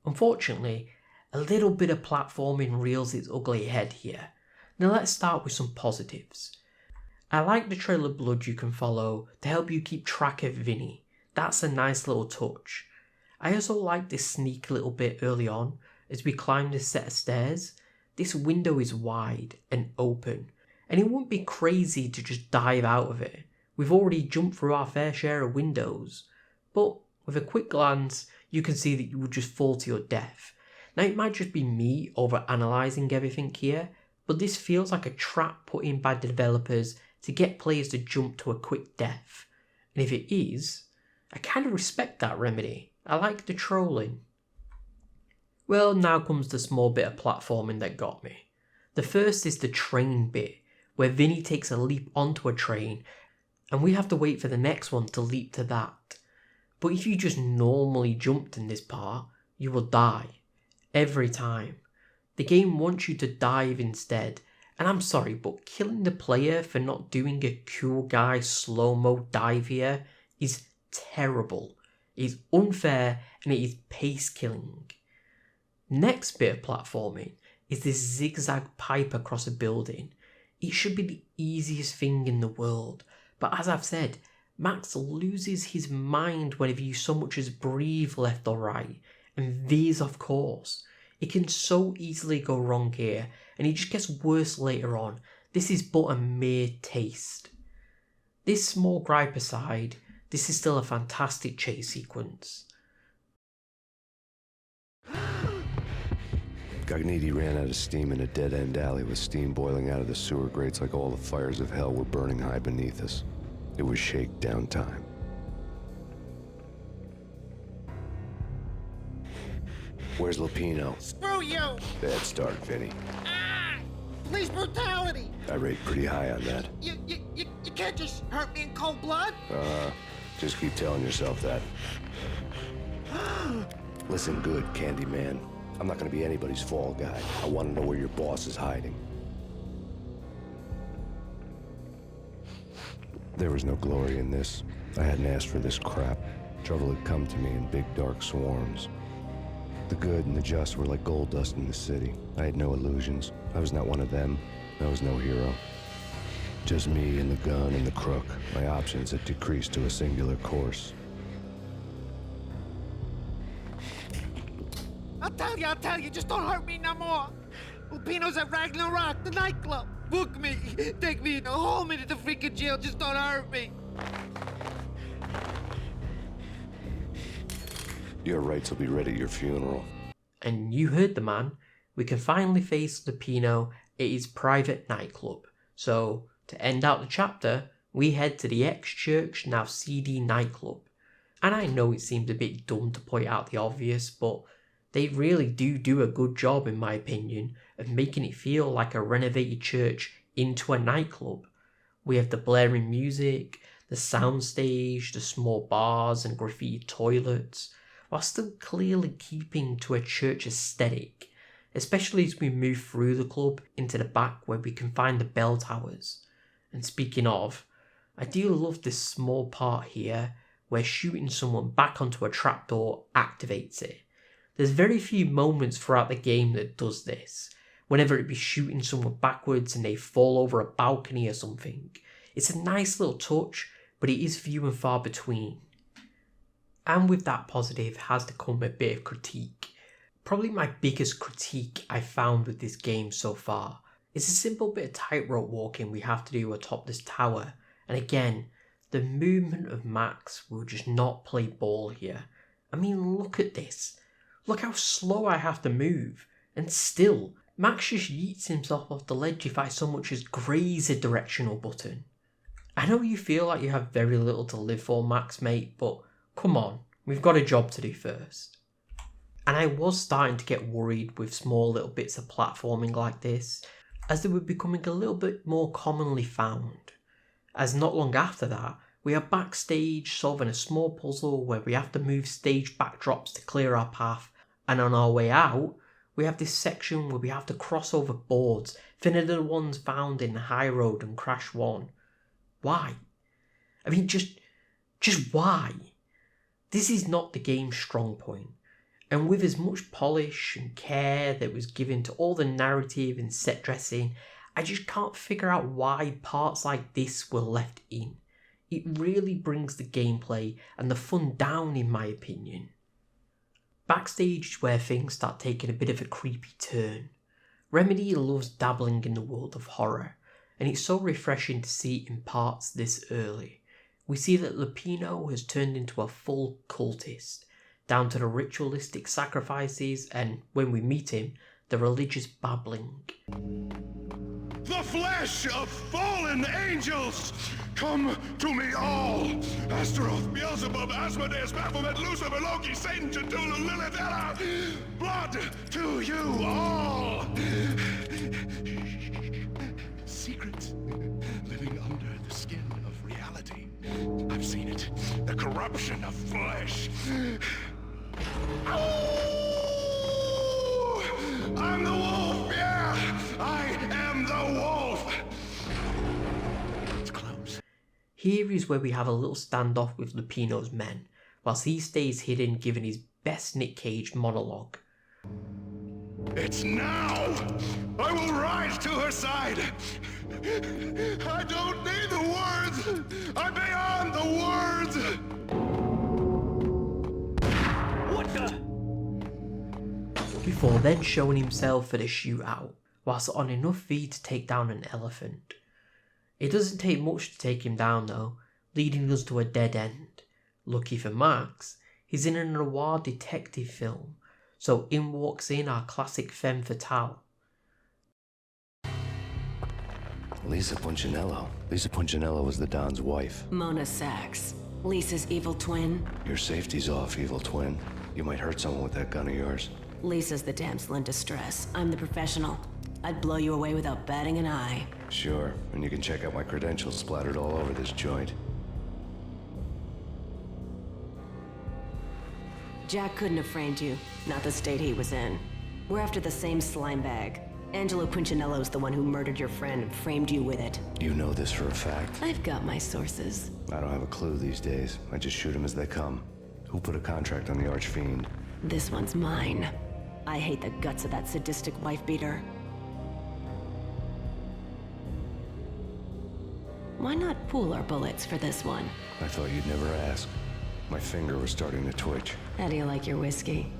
Speaker 4: Unfortunately, a little bit of platforming rears its ugly head here. Now let's start with some positives. I like the trail of blood you can follow to help you keep track of Vinny. That's a nice little touch. I also like this sneaky little bit early on as we climb this set of stairs. This window is wide and open, and it wouldn't be crazy to just dive out of it. We've already jumped through our fair share of windows, but with a quick glance you can see that you would just fall to your death. Now it might just be me over analysing everything here, but this feels like a trap put in by the developers to get players to jump to a quick death. And if it is, I kind of respect that remedy. I like the trolling. Well, now comes the small bit of platforming that got me. The first is the train bit, where Vinny takes a leap onto a train, and we have to wait for the next one to leap to that. But if you just normally jumped in this part, you will die. Every time. The game wants you to dive instead, and I'm sorry, but killing the player for not doing a cool guy slow-mo dive here is terrible. It is unfair and it is pace killing. Next bit of platforming is this zigzag pipe across a building. It should be the easiest thing in the world, but as I've said, Max loses his mind whenever you so much as breathe left or right, and veers off course. It can so easily go wrong here, and it just gets worse later on. This is but a mere taste. This small gripe aside, this is still a fantastic chase sequence.
Speaker 3: Gognitti ran out of steam in a dead-end alley with steam boiling out of the sewer grates like all the fires of hell were burning high beneath us. It was shakedown time. Where's Lupino?
Speaker 15: Screw you!
Speaker 3: Bad start, Vinny.
Speaker 15: Ah! Police brutality!
Speaker 3: I rate pretty high on that.
Speaker 15: You can't just hurt me in cold blood?
Speaker 3: Just keep telling yourself that. Listen good, Candyman. I'm not gonna be anybody's fall guy. I want to know where your boss is hiding. There was no glory in this. I hadn't asked for this crap. Trouble had come to me in big dark swarms. The good and the just were like gold dust in the city. I had no illusions. I was not one of them. I was no hero. Just me and the gun and the crook. My options had decreased to a singular course.
Speaker 15: I'll tell you, just don't hurt me no more. Lupino's at Ragnarok, the nightclub. Book me, take me in the whole minute to freaking jail, just don't hurt me.
Speaker 3: Your rights will be ready at your funeral.
Speaker 4: And you heard the man. We can finally face Lupino at his private nightclub. So, to end out the chapter, we head to the ex-church, now seedy nightclub. And I know it seems a bit dumb to point out the obvious, but they really do a good job, in my opinion, of making it feel like a renovated church into a nightclub. We have the blaring music, the soundstage, the small bars and graffiti toilets, while still clearly keeping to a church aesthetic, especially as we move through the club into the back where we can find the bell towers. And speaking of, I do love this small part here where shooting someone back onto a trapdoor activates it. There's very few moments throughout the game that does this, whenever it be shooting someone backwards and they fall over a balcony or something. It's a nice little touch, but it is few and far between. And with that positive has to come a bit of critique. Probably my biggest critique I found with this game so far is a simple bit of tightrope walking we have to do atop this tower, and again, the movement of Max will just not play ball here. I mean, look at this. Look how slow I have to move, and still, Max just yeets himself off the ledge if I so much as graze a directional button. I know you feel like you have very little to live for, Max mate, but come on, we've got a job to do first. And I was starting to get worried with small little bits of platforming like this, as they were becoming a little bit more commonly found. As not long after that, we are backstage solving a small puzzle where we have to move stage backdrops to clear our path, and on our way out, we have this section where we have to cross over boards, thinner than the ones found in High Road and Crash 1. Why? I mean, just why? This is not the game's strong point. And with as much polish and care that was given to all the narrative and set dressing, I just can't figure out why parts like this were left in. It really brings the gameplay and the fun down, in my opinion. Backstage is where things start taking a bit of a creepy turn. Remedy loves dabbling in the world of horror, and it's so refreshing to see it in parts this early. We see that Lupino has turned into a full cultist, down to the ritualistic sacrifices and, when we meet him, the religious babbling.
Speaker 6: The flesh of fallen angels! Come to me all! Astaroth, Beelzebub, Asmodeus, Baphomet, Lucifer, Loki, Satan, Cthulhu, Lilith, Ella! Blood to you all! Secrets living under the skin of reality. I've seen it. The corruption of flesh. Oh! I'm the wolf, yeah! I am the wolf! It's close.
Speaker 4: Here is where we have a little standoff with Lupino's men, whilst he stays hidden giving his best Nick Cage monologue.
Speaker 6: It's now! I will rise to her side! I don't need the words! I'm beyond the words!
Speaker 10: What the?
Speaker 4: Before then showing himself at a shootout, whilst on enough V to take down an elephant. It doesn't take much to take him down though, leading us to a dead end. Lucky for Max, he's in a noir detective film, so in walks in our classic femme fatale.
Speaker 3: Lisa Punchinello. Lisa Punchinello was the Don's wife.
Speaker 16: Mona Sachs, Lisa's evil twin.
Speaker 3: Your safety's off, evil twin. You might hurt someone with that gun of yours.
Speaker 16: Lisa's the damsel in distress. I'm the professional. I'd blow you away without batting an eye.
Speaker 3: Sure, and you can check out my credentials splattered all over this joint.
Speaker 16: Jack couldn't have framed you, not the state he was in. We're after the same slime bag. Angelo Punchinello's the one who murdered your friend and framed you with it.
Speaker 3: You know this for a fact.
Speaker 16: I've got my sources.
Speaker 3: I don't have a clue these days. I just shoot them as they come. Who put a contract on the Archfiend?
Speaker 16: This one's mine. I hate the guts of that sadistic wife-beater. Why not pool our bullets for this one?
Speaker 3: I thought you'd never ask. My finger was starting to twitch.
Speaker 16: How do you like your whiskey?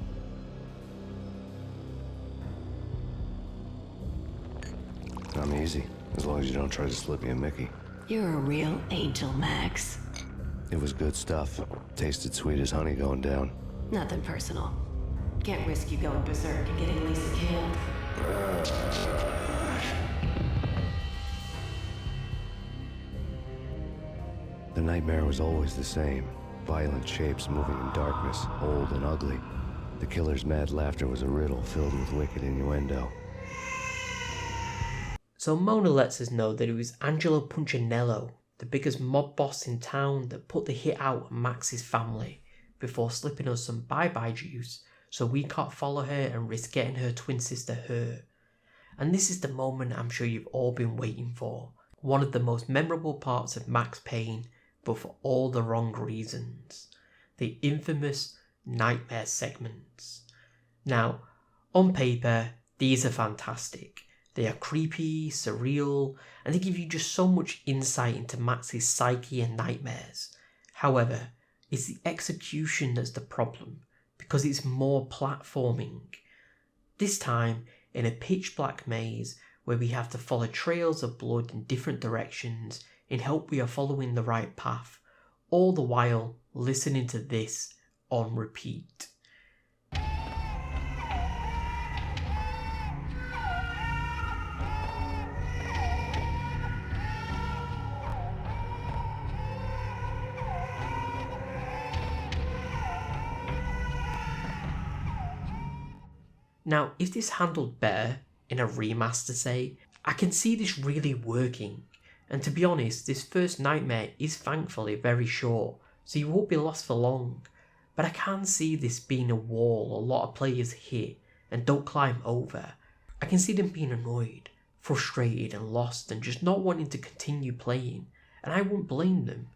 Speaker 3: I'm easy, as long as you don't try to slip me a Mickey.
Speaker 16: You're a real angel, Max.
Speaker 3: It was good stuff. Tasted sweet as honey going down.
Speaker 16: Nothing personal. Can't risk you going berserk and getting Lisa killed.
Speaker 3: The nightmare was always the same. Violent shapes moving in darkness, old and ugly. The killer's mad laughter was a riddle filled with wicked innuendo.
Speaker 4: So Mona lets us know that it was Angelo Punchinello, the biggest mob boss in town, that put the hit out on Max's family, before slipping us some bye-bye juice so we can't follow her and risk getting her twin sister hurt. And this is the moment I'm sure you've all been waiting for. One of the most memorable parts of Max Payne, but for all the wrong reasons. The infamous nightmare segments. Now, on paper, these are fantastic. They are creepy, surreal, and they give you just so much insight into Max's psyche and nightmares. However, it's the execution that's the problem, because it's more platforming. This time, in a pitch black maze where we have to follow trails of blood in different directions in hope we are following the right path, all the while listening to this on repeat. Now, if this handled better in a remaster, say, I can see this really working. And to be honest, this first nightmare is thankfully very short, so you won't be lost for long. But I can see this being a wall a lot of players hit and don't climb over. I can see them being annoyed, frustrated and lost and just not wanting to continue playing, and I won't blame them.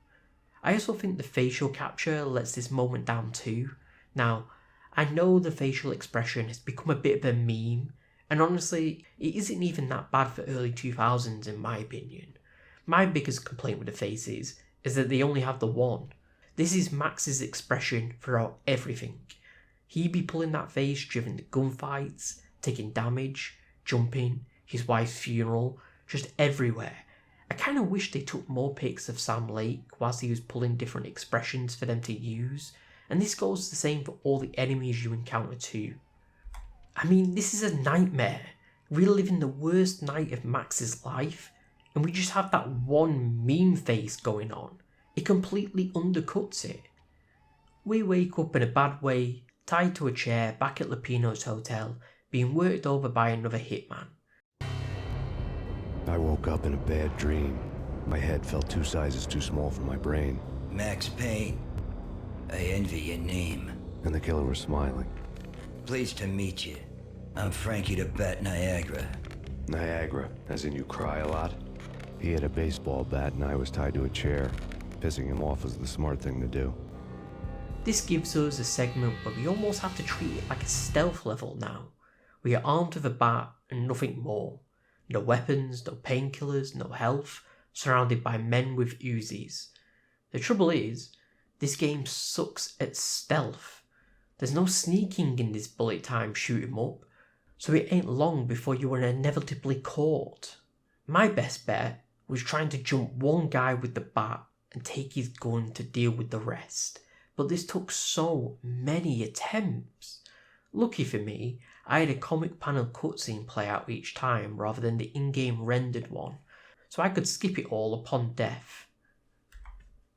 Speaker 4: I also think the facial capture lets this moment down too. Now, I know the facial expression has become a bit of a meme, and honestly, it isn't even that bad for early 2000s in my opinion. My biggest complaint with the faces is that they only have the one. This is Max's expression throughout everything. He'd be pulling that face during the gunfights, taking damage, jumping, his wife's funeral, just everywhere. I kinda wish they took more pics of Sam Lake whilst he was pulling different expressions for them to use, and this goes the same for all the enemies you encounter too. I mean, this is a nightmare, reliving the worst night of Max's life, and we just have that one meme face going on. It completely undercuts it. We wake up in a bad way, tied to a chair back at Lupino's hotel, being worked over by another hitman.
Speaker 3: I woke up in a bad dream. My head felt 2 sizes too small for my brain.
Speaker 17: Max Payne. I envy your name.
Speaker 3: And the killer was smiling.
Speaker 17: Pleased to meet you. I'm Frankie the Bat Niagara.
Speaker 3: Niagara, as in you cry a lot? He had a baseball bat and I was tied to a chair. Pissing him off was the smart thing to do.
Speaker 4: This gives us a segment where we almost have to treat it like a stealth level now. We are armed with a bat and nothing more. No weapons, no painkillers, no health, surrounded by men with Uzis. The trouble is, this game sucks at stealth. There's no sneaking in this bullet time shoot 'em up, so it ain't long before you are inevitably caught. My best bet was trying to jump one guy with the bat and take his gun to deal with the rest, but this took so many attempts. Lucky for me, I had a comic panel cutscene play out each time rather than the in-game rendered one, so I could skip it all upon death.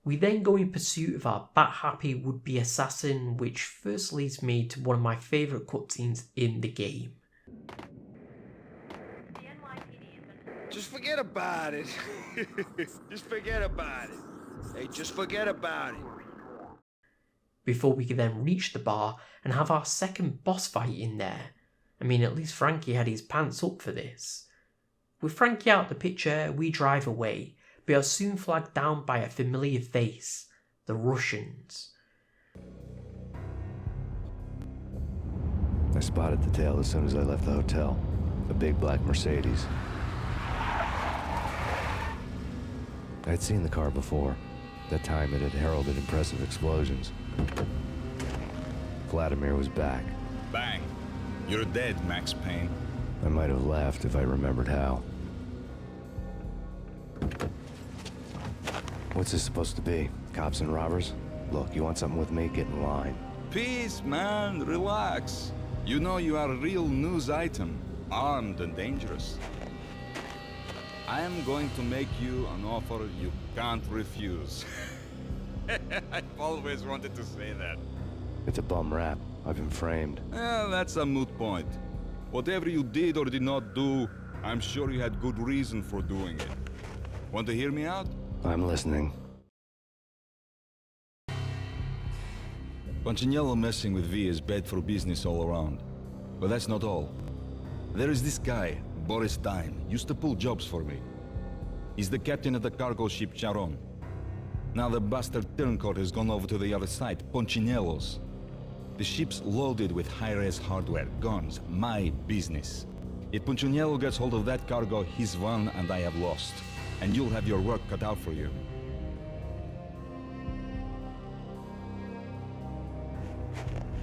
Speaker 4: We then go in pursuit of our bat-happy would-be assassin, which first leads me to one of my favourite cutscenes in the game.
Speaker 11: Just forget about it. Just forget about it. Hey, just forget about it.
Speaker 4: Before we could then reach the bar and have our second boss fight in there. I mean, at least Frankie had his pants up for this. With Frankie out the picture, we drive away, but are soon flagged down by a familiar face, the Russians.
Speaker 3: I spotted the tail as soon as I left the hotel. A big black Mercedes. I'd seen the car before. That time it had heralded impressive explosions. Vladimir was back.
Speaker 6: Bang. You're dead, Max Payne.
Speaker 3: I might have laughed if I remembered how. What's this supposed to be? Cops and robbers? Look, you want something with me? Get in line.
Speaker 6: Peace, man. Relax. You know you are a real news item. Armed and dangerous. I am going to make you an offer you can't refuse. I've always wanted to say that.
Speaker 3: It's a bum rap. I've been framed.
Speaker 6: That's a moot point. Whatever you did or did not do, I'm sure you had good reason for doing it. Want to hear me out?
Speaker 3: I'm listening.
Speaker 6: Punchinello messing with V is bad for business all around. But that's not all. There is this guy, Boris Stein, used to pull jobs for me. He's the captain of the cargo ship Charon. Now the bastard turncoat has gone over to the other side, Punchinello's.
Speaker 8: The ship's loaded with high-res hardware, guns, my business. If Punchinello gets hold of that cargo, he's won and I have lost. And you'll have your work cut out for you.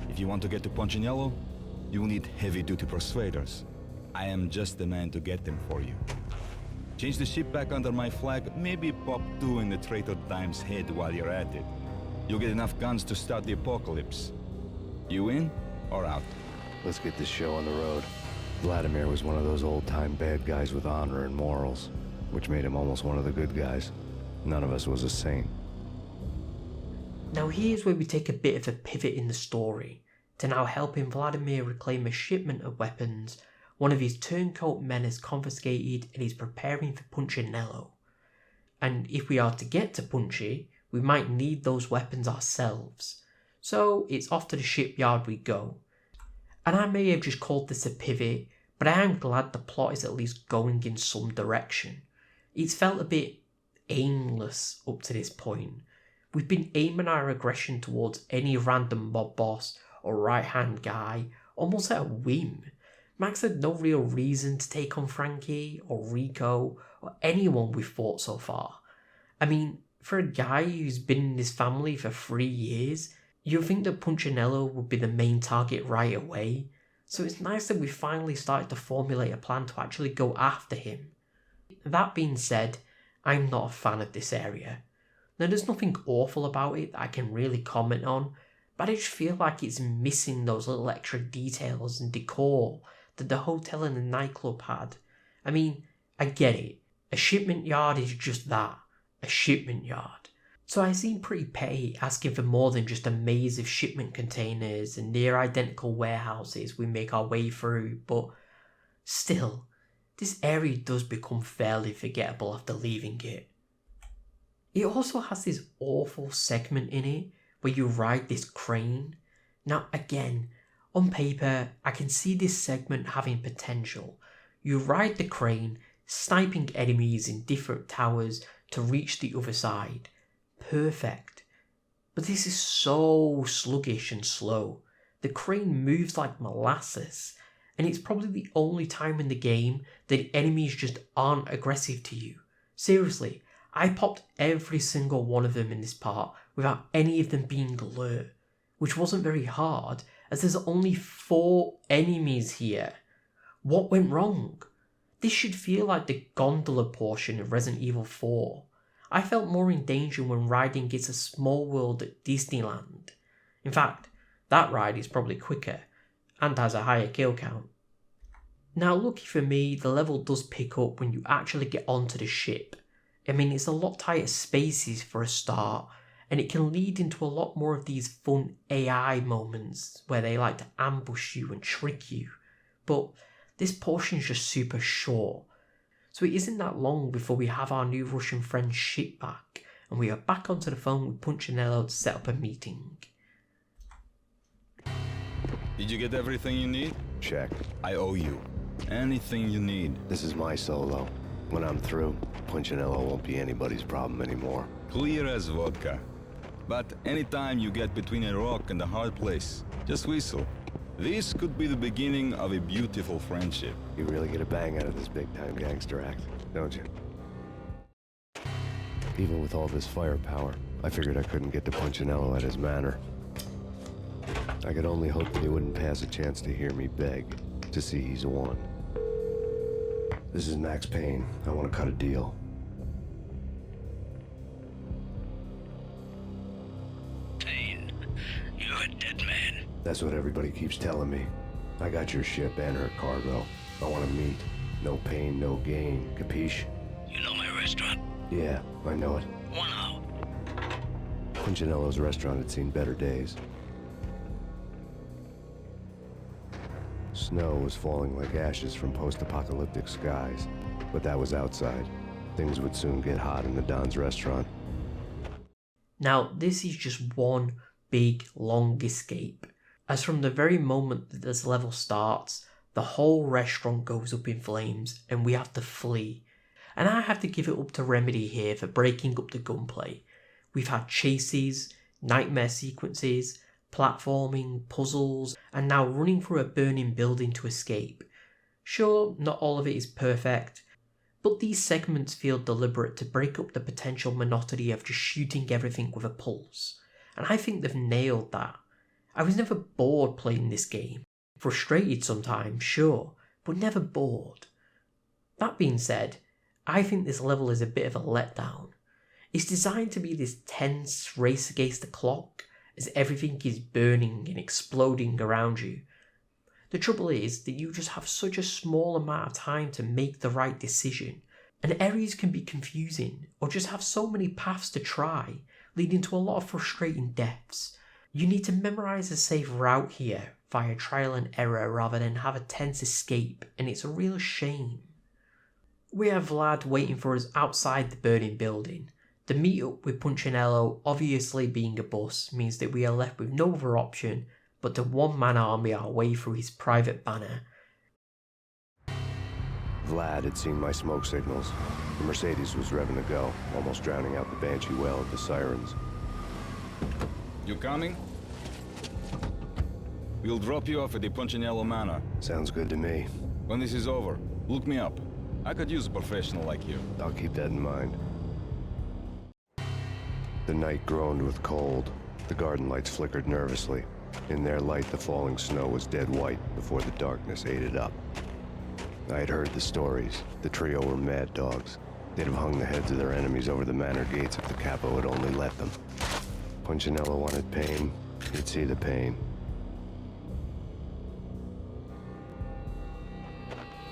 Speaker 8: If you want to get to Punchinello, you will need heavy-duty persuaders. I am just the man to get them for you. Change the ship back under my flag, maybe pop 2 in the Traitor Dime's head while you're at it. You'll get enough guns to start the apocalypse. You in or out?
Speaker 3: Let's get this show on the road. Vladimir was one of those old-time bad guys with honor and morals, which made him almost one of the good guys. None of us was a saint.
Speaker 4: Now here's where we take a bit of a pivot in the story, to now helping Vladimir reclaim a shipment of weapons one of his turncoat men has confiscated and is preparing for Punchinello. And if we are to get to Punchy, we might need those weapons ourselves. So it's off to the shipyard we go. And I may have just called this a pivot, but I am glad the plot is at least going in some direction. It's felt a bit aimless up to this point. We've been aiming our aggression towards any random mob boss or right-hand guy, almost at a whim. Max had no real reason to take on Frankie or Rico or anyone we've fought so far. I mean, for a guy who's been in this family for 3 years, you'd think that Punchinello would be the main target right away, so it's nice that we finally started to formulate a plan to actually go after him. That being said, I'm not a fan of this area. Now there's nothing awful about it that I can really comment on, but I just feel like it's missing those little extra details and decor that the hotel and the nightclub had. I mean, I get it. A shipment yard is just that, a shipment yard. So I seem pretty petty asking for more than just a maze of shipment containers and near identical warehouses we make our way through, but still, this area does become fairly forgettable after leaving it. It also has this awful segment in it where you ride this crane. Now again, on paper, I can see this segment having potential. You ride the crane, sniping enemies in different towers to reach the other side. Perfect. But this is so sluggish and slow. The crane moves like molasses, and it's probably the only time in the game that enemies just aren't aggressive to you. Seriously, I popped every single one of them in this part without any of them being alert, which wasn't very hard as there's only 4 enemies here. What went wrong? This should feel like the gondola portion of Resident Evil 4. I felt more in danger when riding It's a Small World at Disneyland. In fact, that ride is probably quicker, and has a higher kill count. Now lucky for me, the level does pick up when you actually get onto the ship. I mean, it's a lot tighter spaces for a start, and it can lead into a lot more of these fun AI moments where they like to ambush you and trick you. But this portion is just super short, so it isn't that long before we have our new Russian friend's ship back, and we are back onto the phone with Punchinello to set up a meeting.
Speaker 8: Did you get everything you need?
Speaker 3: Check.
Speaker 8: I owe you. Anything you need.
Speaker 3: This is my solo. When I'm through, Punchinello won't be anybody's problem anymore.
Speaker 8: Clear as vodka. But anytime you get between a rock and a hard place, just whistle. This could be the beginning of a beautiful friendship.
Speaker 3: You really get a bang out of this big-time gangster act, don't you? Even with all this firepower, I figured I couldn't get to Punchinello at his manor. I could only hope that he wouldn't pass a chance to hear me beg, to see he's won. This is Max Payne. I want to cut a deal.
Speaker 17: Payne, you're a dead man.
Speaker 3: That's what everybody keeps telling me. I got your ship and her cargo. I want to meet. No pain, no gain. Capiche?
Speaker 17: You know my restaurant?
Speaker 3: Yeah, I know it.
Speaker 17: 1 hour.
Speaker 3: Punchinello's restaurant had seen better days. Snow was falling like ashes from post-apocalyptic skies, but that was outside. Things would soon get hot in the Don's restaurant.
Speaker 4: Now, this is just one big, long escape, as from the very moment that this level starts, the whole restaurant goes up in flames and we have to flee. And I have to give it up to Remedy here for breaking up the gunplay. We've had chases, nightmare sequences, platforming, puzzles, and now running through a burning building to escape. Sure, not all of it is perfect, but these segments feel deliberate to break up the potential monotony of just shooting everything with a pulse, and I think they've nailed that. I was never bored playing this game. Frustrated sometimes, sure, but never bored. That being said, I think this level is a bit of a letdown. It's designed to be this tense race against the clock as everything is burning and exploding around you. The trouble is that you just have such a small amount of time to make the right decision, and areas can be confusing or just have so many paths to try, leading to a lot of frustrating deaths. You need to memorize a safe route here via trial and error rather than have a tense escape, and it's a real shame. We have Vlad waiting for us outside the burning building. The meet-up with Punchinello obviously being a bus means that we are left with no other option but to one-man army our way through his private banner.
Speaker 3: Vlad had seen my smoke signals. The Mercedes was revving to go, almost drowning out the Banshee well of the sirens.
Speaker 8: You coming? We'll drop you off at the Punchinello Manor.
Speaker 3: Sounds good to me.
Speaker 8: When this is over, look me up. I could use a professional like you.
Speaker 3: I'll keep that in mind. The night groaned with cold. The garden lights flickered nervously. In their light, the falling snow was dead white before the darkness ate it up. I had heard the stories. The trio were mad dogs. They'd have hung the heads of their enemies over the manor gates if the capo had only let them. Punchinello wanted pain. He'd see the pain.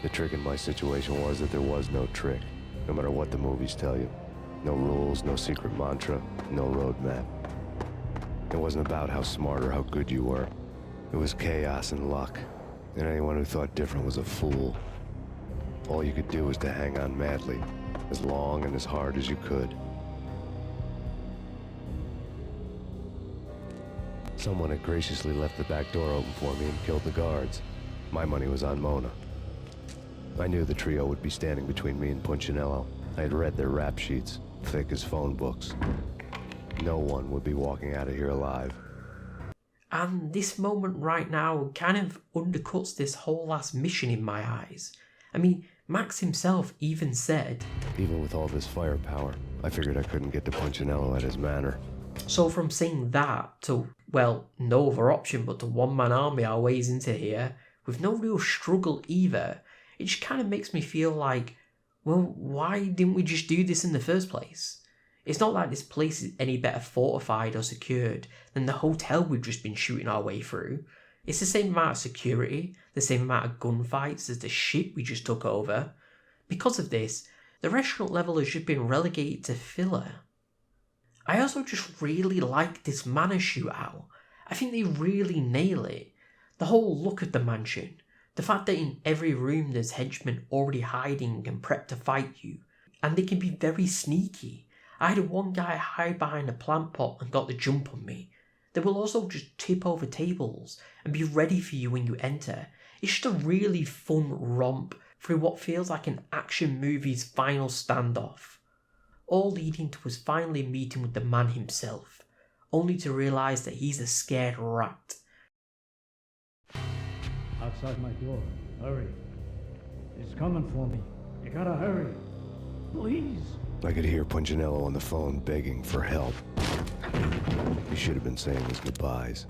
Speaker 3: The trick in my situation was that there was no trick, no matter what the movies tell you. No rules, no secret mantra, no roadmap. It wasn't about how smart or how good you were. It was chaos and luck, and anyone who thought different was a fool. All you could do was to hang on madly, as long and as hard as you could. Someone had graciously left the back door open for me and killed the guards. My money was on Mona. I knew the trio would be standing between me and Punchinello. I had read their rap sheets, thick as phone books. No one would be walking out of here alive.
Speaker 4: And this moment right now kind of undercuts this whole last mission in my eyes. I mean, Max himself even said,
Speaker 3: even with all this firepower, I figured I couldn't get to Punchinello at his manor.
Speaker 4: So from saying that to, well, no other option but to one-man army our ways into here, with no real struggle either, it just kind of makes me feel like, well, why didn't we just do this in the first place? It's not like this place is any better fortified or secured than the hotel we've just been shooting our way through. It's the same amount of security, the same amount of gunfights as the ship we just took over. Because of this, the restaurant level has just been relegated to filler. I also just really like this manor shootout. I think they really nail it. The whole look of the mansion, the fact that in every room there's henchmen already hiding and prepped to fight you, and they can be very sneaky. I had one guy hide behind a plant pot and got the jump on me. They will also just tip over tables and be ready for you when you enter. It's just a really fun romp through what feels like an action movie's final standoff. All leading to us finally meeting with the man himself, only to realise that he's a scared rat.
Speaker 5: Outside my door. Hurry. He's coming for me. You gotta hurry. Please.
Speaker 3: I could hear Punchinello on the phone begging for help. He should have been saying his goodbyes.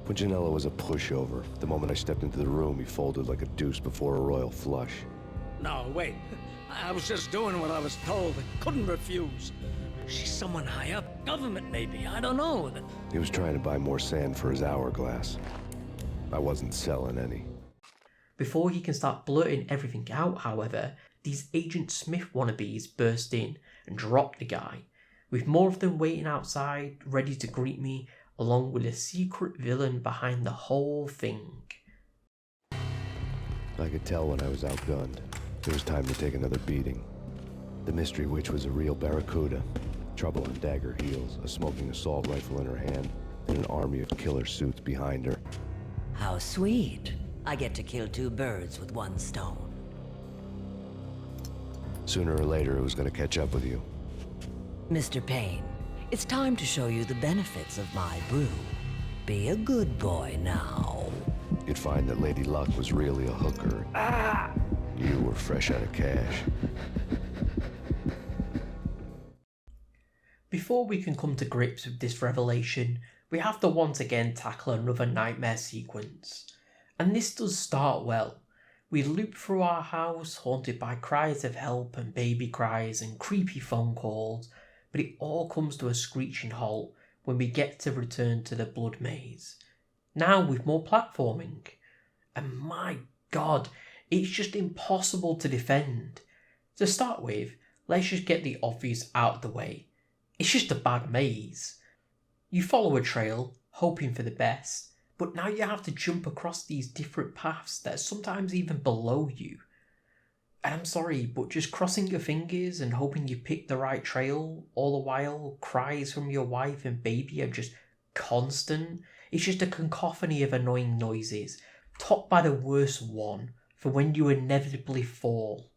Speaker 3: Punchinello was a pushover. The moment I stepped into the room, he folded like a deuce before a royal flush.
Speaker 12: No, wait. I was just doing what I was told. I couldn't refuse. She's someone high up. Government, maybe. I don't know.
Speaker 3: He was trying to buy more sand for his hourglass. I wasn't selling any.
Speaker 4: Before he can start blurting everything out, however, these Agent Smith wannabes burst in and drop the guy, with more of them waiting outside, ready to greet me, along with a secret villain behind the whole thing.
Speaker 3: I could tell when I was outgunned. It was time to take another beating. The mystery witch was a real barracuda. Trouble on dagger heels, a smoking assault rifle in her hand, and an army of killer suits behind her.
Speaker 18: How sweet. I get to kill two birds with one stone.
Speaker 3: Sooner or later, it was going to catch up with you.
Speaker 18: Mr. Payne, it's time to show you the benefits of my brew. Be a good boy now.
Speaker 3: You'd find that Lady Luck was really a hooker. You were fresh out of cash.
Speaker 4: Before we can come to grips with this revelation, we have to once again tackle another nightmare sequence. And this does start well. We loop through our house, haunted by cries of help and baby cries and creepy phone calls, but it all comes to a screeching halt when we get to return to the Blood Maze. Now with more platforming. And my god, it's just impossible to defend. To start with, let's just get the obvious out of the way. It's just a bad maze. You follow a trail, hoping for the best, but now you have to jump across these different paths that are sometimes even below you. And I'm sorry, but just crossing your fingers and hoping you pick the right trail, all the while cries from your wife and baby are just constant. It's just a cacophony of annoying noises, topped by the worst one for when you inevitably fall.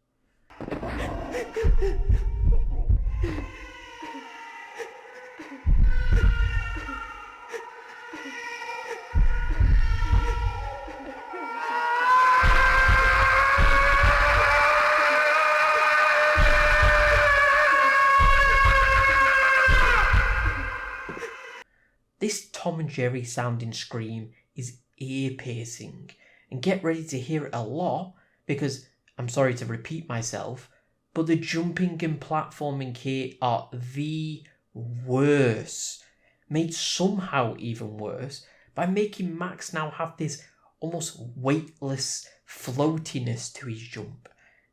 Speaker 4: This Tom and Jerry sounding scream is ear-piercing, and get ready to hear it a lot because, I'm sorry to repeat myself, but the jumping and platforming here are the worst, made somehow even worse by making Max now have this almost weightless floatiness to his jump.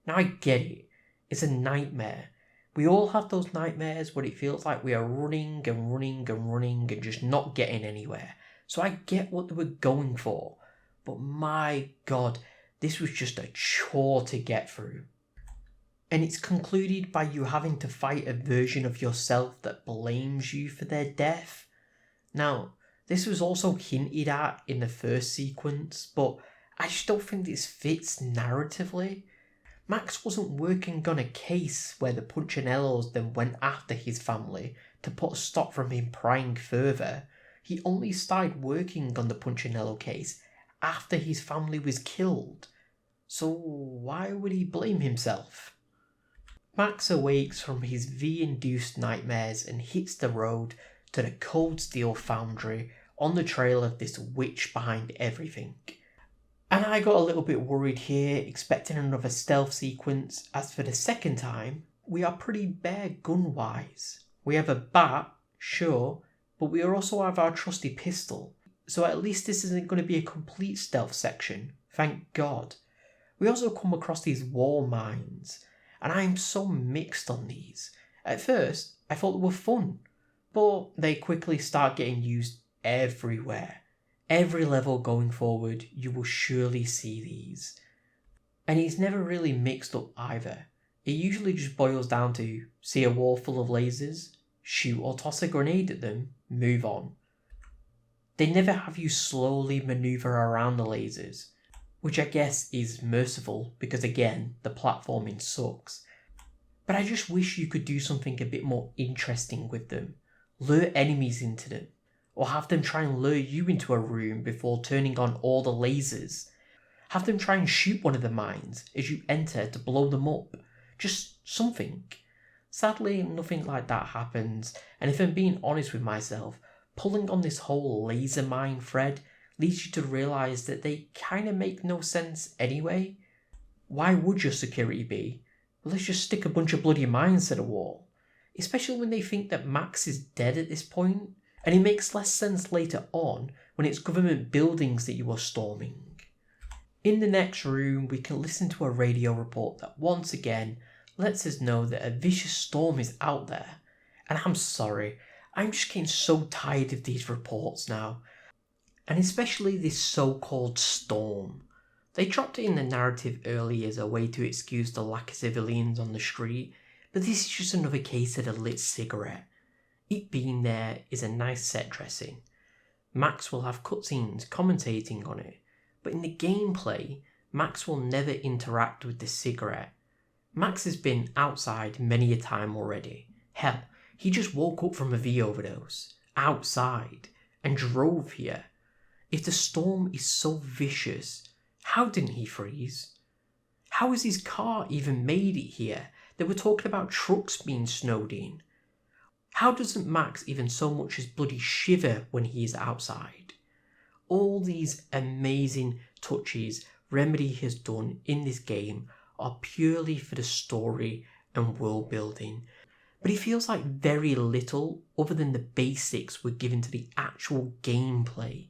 Speaker 4: Now I get it, it's a nightmare. We all have those nightmares where it feels like we are running and running and running and just not getting anywhere. So I get what they were going for. But my god, this was just a chore to get through. And it's concluded by you having to fight a version of yourself that blames you for their death. Now, this was also hinted at in the first sequence, but I just don't think this fits narratively. Max wasn't working on a case where the Punchinellos then went after his family to put a stop from him prying further. He only started working on the Punchinello case after his family was killed. So why would he blame himself? Max awakes from his V-induced nightmares and hits the road to the cold steel foundry on the trail of this witch behind everything. And I got a little bit worried here, expecting another stealth sequence, as for the second time, we are pretty bare gun-wise. We have a bat, sure, but we also have our trusty pistol, so at least this isn't going to be a complete stealth section, thank God. We also come across these wall mines, and I am so mixed on these. At first, I thought they were fun, but they quickly start getting used everywhere. Every level going forward, you will surely see these. And it's never really mixed up either. It usually just boils down to see a wall full of lasers, shoot or toss a grenade at them, move on. They never have you slowly maneuver around the lasers, which I guess is merciful because again, the platforming sucks. But I just wish you could do something a bit more interesting with them. Lure enemies into them. Or have them try and lure you into a room before turning on all the lasers. Have them try and shoot one of the mines as you enter to blow them up. Just something. Sadly, nothing like that happens, and if I'm being honest with myself, pulling on this whole laser mine thread leads you to realise that they kinda make no sense anyway. Why would your security be? Well, let's just stick a bunch of bloody mines to the wall. Especially when they think that Max is dead at this point. And it makes less sense later on when it's government buildings that you are storming. In the next room, we can listen to a radio report that once again lets us know that a vicious storm is out there. And I'm sorry, I'm just getting so tired of these reports now. And especially this so-called storm. They dropped it in the narrative early as a way to excuse the lack of civilians on the street, but this is just another case of a lit cigarette. It being there is a nice set dressing. Max will have cutscenes commentating on it, but in the gameplay, Max will never interact with the cigarette. Max has been outside many a time already. Hell, He just woke up from a V overdose, outside, and drove here. If the storm is so vicious, how didn't he freeze? How has his car even made it here? They were talking about trucks being snowed in. How doesn't Max even so much as bloody shiver when he is outside? All these amazing touches Remedy has done in this game are purely for the story and world building, but it feels like very little other than the basics were given to the actual gameplay.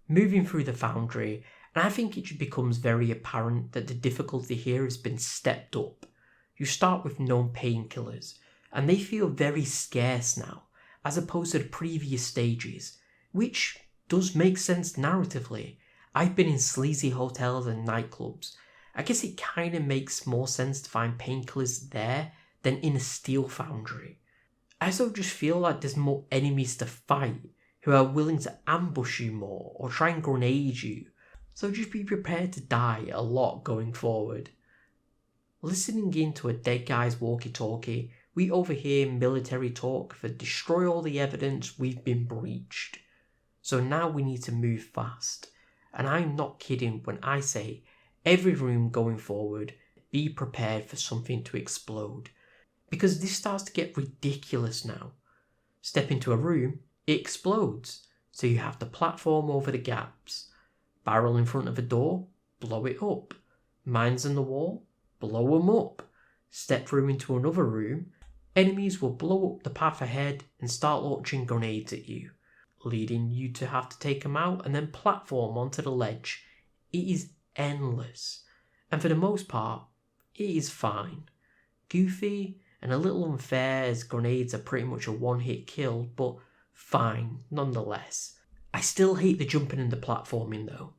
Speaker 4: Moving through the foundry, and I think it becomes very apparent that the difficulty here has been stepped up. You start with known painkillers, and they feel very scarce now, as opposed to the previous stages, which does make sense narratively. I've been in sleazy hotels and nightclubs. I guess it kinda makes more sense to find painkillers there than in a steel foundry. I also just feel like there's more enemies to fight who are willing to ambush you more or try and grenade you, so just be prepared to die a lot going forward. Listening into a dead guy's walkie-talkie, we overhear military talk for destroy all the evidence, we've been breached. So now we need to move fast. And I'm not kidding when I say every room going forward, be prepared for something to explode. Because this starts to get ridiculous now. Step into a room, it explodes. So you have to platform over the gaps. Barrel in front of a door, blow it up. Mines in the wall, blow them up. Step through into another room, enemies will blow up the path ahead and start launching grenades at you, leading you to have to take them out and then platform onto the ledge. It is endless, and for the most part, it is fine. Goofy and a little unfair as grenades are pretty much a one-hit kill, but fine nonetheless. I still hate the jumping and the platforming though.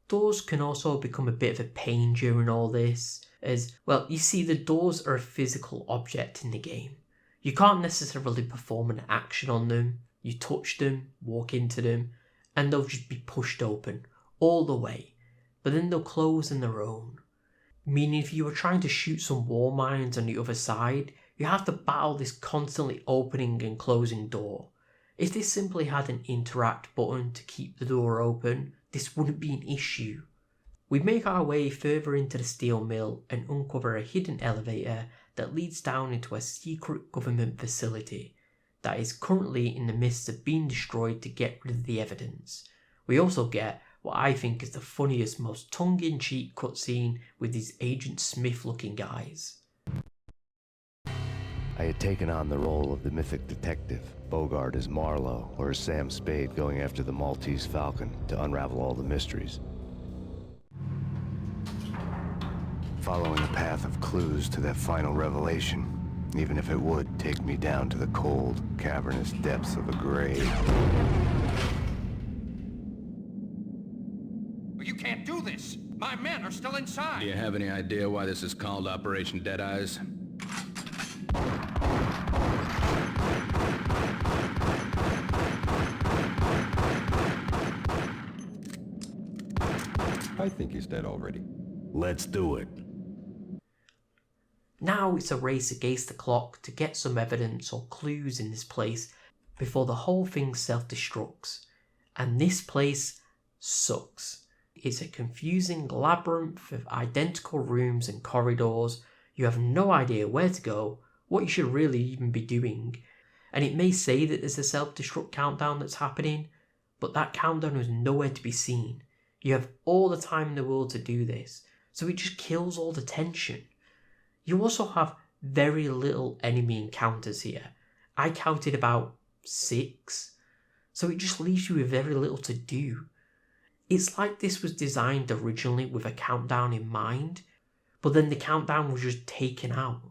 Speaker 4: Doors can also become a bit of a pain during all this, as, well, you see the doors are a physical object in the game. You can't necessarily perform an action on them. You touch them, walk into them, and they'll just be pushed open all the way, but then they'll close on their own. Meaning if you were trying to shoot some wall mines on the other side, you have to battle this constantly opening and closing door. If this simply had an interact button to keep the door open, this wouldn't be an issue. We make our way further into the steel mill and uncover a hidden elevator that leads down into a secret government facility that is currently in the midst of being destroyed to get rid of the evidence. We also get what I think is the funniest, most tongue-in-cheek cutscene with these Agent Smith looking guys.
Speaker 3: I had taken on the role of the mythic detective, Bogart as Marlowe, or as Sam Spade going after the Maltese Falcon to unravel all the mysteries. Following a path of clues to that final revelation, even if it would take me down to the cold, cavernous depths of a grave.
Speaker 2: You can't do this! My men are still inside!
Speaker 19: Do you have any idea why this is called Operation Deadeyes?
Speaker 20: I think he's dead already.
Speaker 3: Let's do it.
Speaker 4: Now it's a race against the clock to get some evidence or clues in this place before the whole thing self-destructs. And this place sucks. It's a confusing labyrinth of identical rooms and corridors. You have no idea where to go, what you should really even be doing. And it may say that there's a self-destruct countdown that's happening, but that countdown is nowhere to be seen. You have all the time in the world to do this, so it just kills all the tension. You also have very little enemy encounters here. I counted about 6, so it just leaves you with very little to do. It's like this was designed originally with a countdown in mind, but then the countdown was just taken out.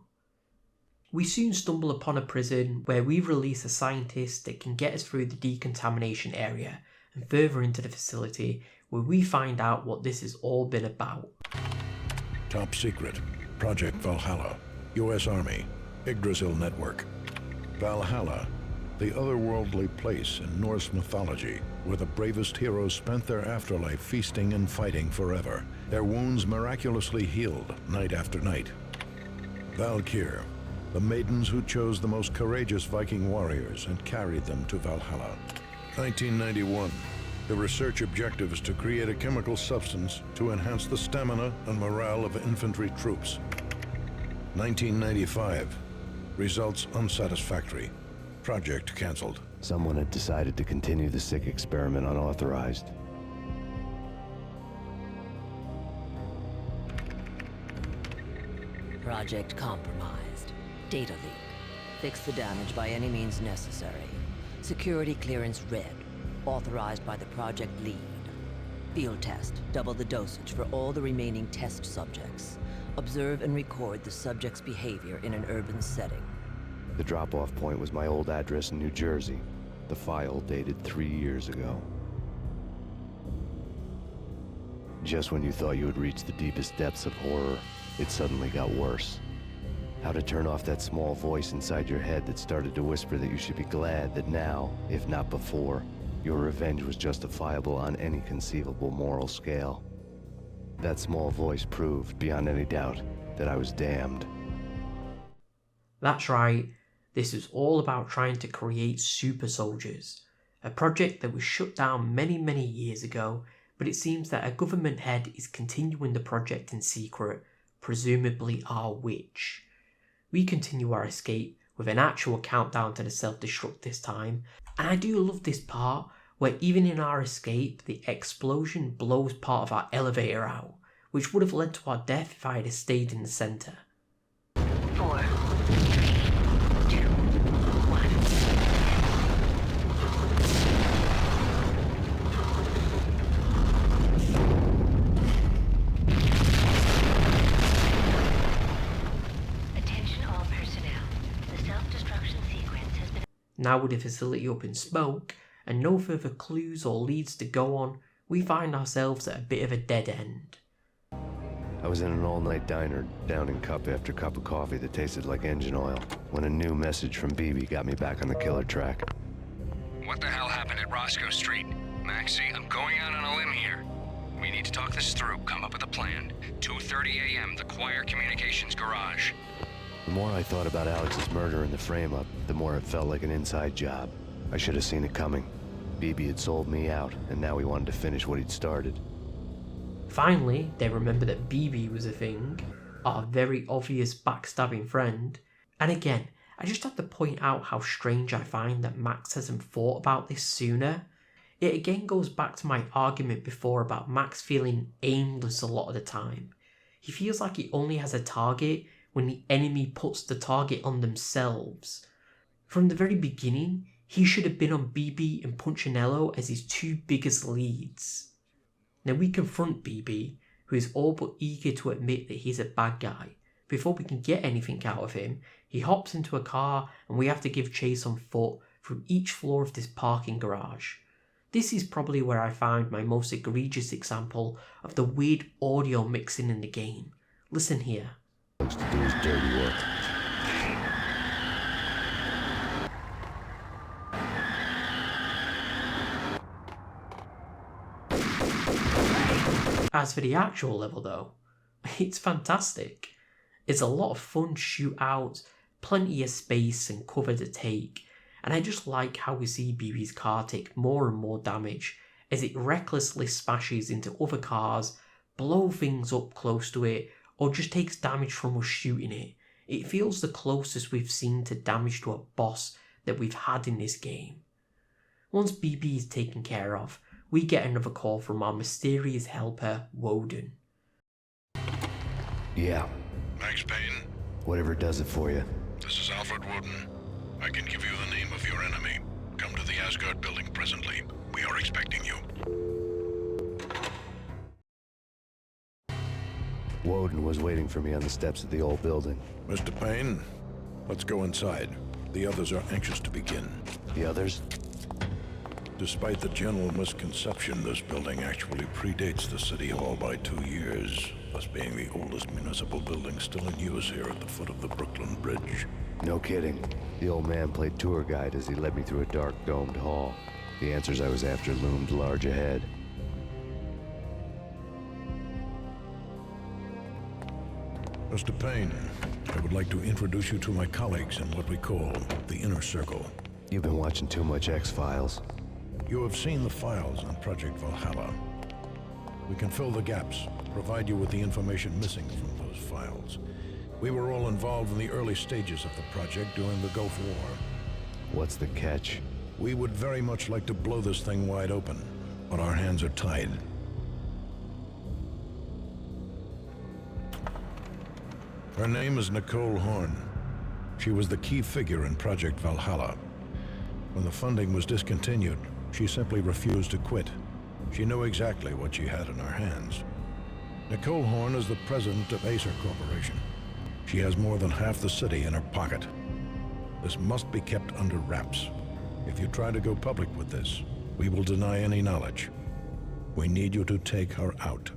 Speaker 4: We soon stumble upon a prison where we release a scientist that can get us through the decontamination area and further into the facility where we find out what this has all been about.
Speaker 21: Top secret. Project Valhalla. U.S. Army. Yggdrasil Network. Valhalla, the otherworldly place in Norse mythology where the bravest heroes spent their afterlife feasting and fighting forever, their wounds miraculously healed night after night. Valkyr, the maidens who chose the most courageous Viking warriors and carried them to Valhalla. 1991. The research objective is to create a chemical substance to enhance the stamina and morale of infantry troops. 1995. Results unsatisfactory. Project cancelled.
Speaker 3: Someone had decided to continue the sick experiment unauthorized.
Speaker 18: Project compromised. Data leak. Fix the damage by any means necessary. Security clearance red. Authorized by the project lead. Field test. Double the dosage for all the remaining test subjects. Observe and record the subject's behavior in an urban setting.
Speaker 3: The drop-off point was my old address in New Jersey. The file dated 3 years ago. Just when you thought you had reached the deepest depths of horror, it suddenly got worse. How to turn off that small voice inside your head that started to whisper that you should be glad that now, if not before, your revenge was justifiable on any conceivable moral scale. That small voice proved, beyond any doubt, that I was damned.
Speaker 4: That's right, this was all about trying to create super soldiers, a project that was shut down many years ago, but it seems that a government head is continuing the project in secret, presumably our witch. We continue our escape with an actual countdown to the self-destruct this time, and I do love this part where even in our escape the explosion blows part of our elevator out, which would have led to our death if I had stayed in the centre.
Speaker 1: 4, 3, 2, 1. Attention all personnel. The self-destruction sequence has been...
Speaker 4: Now with the facility up in smoke, and no further clues or leads to go on, we find ourselves at a bit of a dead end.
Speaker 3: I was in an all-night diner, downing cup after cup of coffee that tasted like engine oil, when a new message from BB got me back on the killer track.
Speaker 20: What the hell happened at Roscoe Street? Maxie, I'm going out on a limb here. We need to talk this through, come up with a plan. 2:30 a.m., the Choir Communications Garage.
Speaker 3: The more I thought about Alex's murder and the frame-up, the more it felt like an inside job. I should have seen it coming. BB had sold me out, and now he wanted to finish what he'd started.
Speaker 4: Finally, they remember that BB was a thing, our very obvious backstabbing friend, and again, I just have to point out how strange I find that Max hasn't thought about this sooner. It again goes back to my argument before about Max feeling aimless a lot of the time. He feels like he only has a target when the enemy puts the target on themselves. From the very beginning, he should have been on BB and Punchinello as his two biggest leads. Now we confront BB, who is all but eager to admit that he's a bad guy. Before we can get anything out of him, he hops into a car and we have to give chase on foot through each floor of this parking garage. This is probably where I find my most egregious example of the weird audio mixing in the game. Listen here.
Speaker 3: To do his dirty work.
Speaker 4: As for the actual level though, it's fantastic. It's a lot of fun shootouts, plenty of space and cover to take, and I just like how we see BB's car take more and more damage as it recklessly smashes into other cars, blow things up close to it, or just takes damage from us shooting it. It feels the closest we've seen to damage to a boss that we've had in this game. Once BB is taken care of, we get another call from our mysterious helper, Woden.
Speaker 3: Yeah.
Speaker 21: Max Payne?
Speaker 3: Whatever does it for you.
Speaker 21: This is Alfred Woden. I can give you the name of your enemy. Come to the Asgard building presently. We are expecting you.
Speaker 3: Woden was waiting for me on the steps of the old building.
Speaker 21: Mr. Payne, let's go inside. The others are anxious to begin.
Speaker 3: The others?
Speaker 21: Despite the general misconception, this building actually predates the City Hall by 2 years, thus being the oldest municipal building still in use here at the foot of the Brooklyn Bridge.
Speaker 3: No kidding. The old man played tour guide as he led me through a dark domed hall. The answers I was after loomed large ahead.
Speaker 21: Mr. Payne, I would like to introduce you to my colleagues in what we call the Inner Circle.
Speaker 3: You've been watching too much X-Files.
Speaker 21: You have seen the files on Project Valhalla. We can fill the gaps, provide you with the information missing from those files. We were all involved in the early stages of the project during the Gulf War.
Speaker 3: What's the catch?
Speaker 21: We would very much like to blow this thing wide open, but our hands are tied. Her name is Nicole Horn. She was the key figure in Project Valhalla. When the funding was discontinued, she simply refused to quit. She knew exactly what she had in her hands. Nicole Horn is the president of Acer Corporation. She has more than half the city in her pocket. This must be kept under wraps. If you try to go public with this, we will deny any knowledge. We need you to take her out.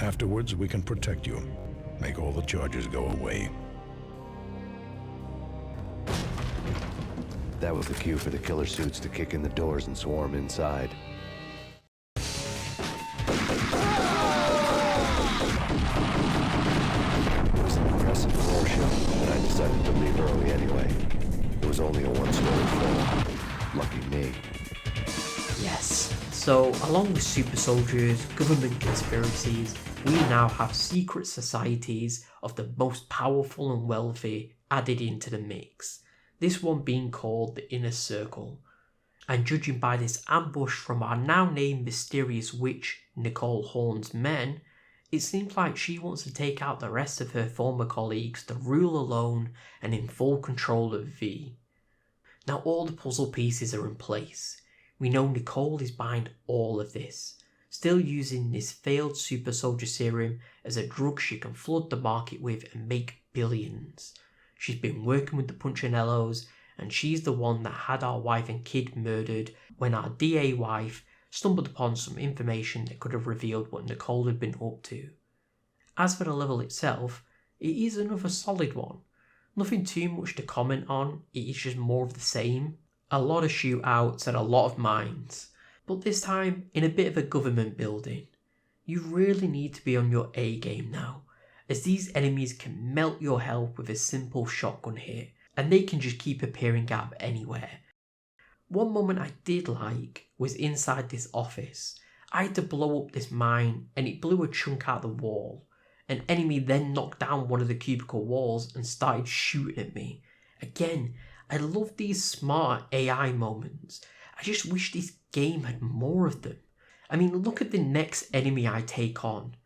Speaker 21: Afterwards, we can protect you. Make all the charges go away.
Speaker 3: That was the cue for the killer suits to kick in the doors and swarm inside. It was an impressive floor show, but I decided to leave early anyway. It was only a one-story floor. Lucky me.
Speaker 4: Yes, so along with super soldiers, government conspiracies, we now have secret societies of the most powerful and wealthy added into the mix. This one being called the Inner Circle. And judging by this ambush from our now named mysterious witch Nicole Horn's men, it seems like she wants to take out the rest of her former colleagues to rule alone and in full control of V. Now all the puzzle pieces are in place. We know Nicole is behind all of this, still using this failed super soldier serum as a drug she can flood the market with and make billions. She's been working with the Punchinellos, and she's the one that had our wife and kid murdered when our DA wife stumbled upon some information that could have revealed what Nicole had been up to. As for the level itself, it is another solid one. Nothing too much to comment on, it is just more of the same. A lot of shootouts and a lot of mines, but this time in a bit of a government building. You really need to be on your A game now, as these enemies can melt your health with a simple shotgun hit, and they can just keep appearing out of anywhere. One moment I did like was inside this office. I had to blow up this mine and it blew a chunk out the wall. An enemy then knocked down one of the cubicle walls and started shooting at me. Again, I love these smart AI moments. I just wish this game had more of them. I mean, look at the next enemy I take on.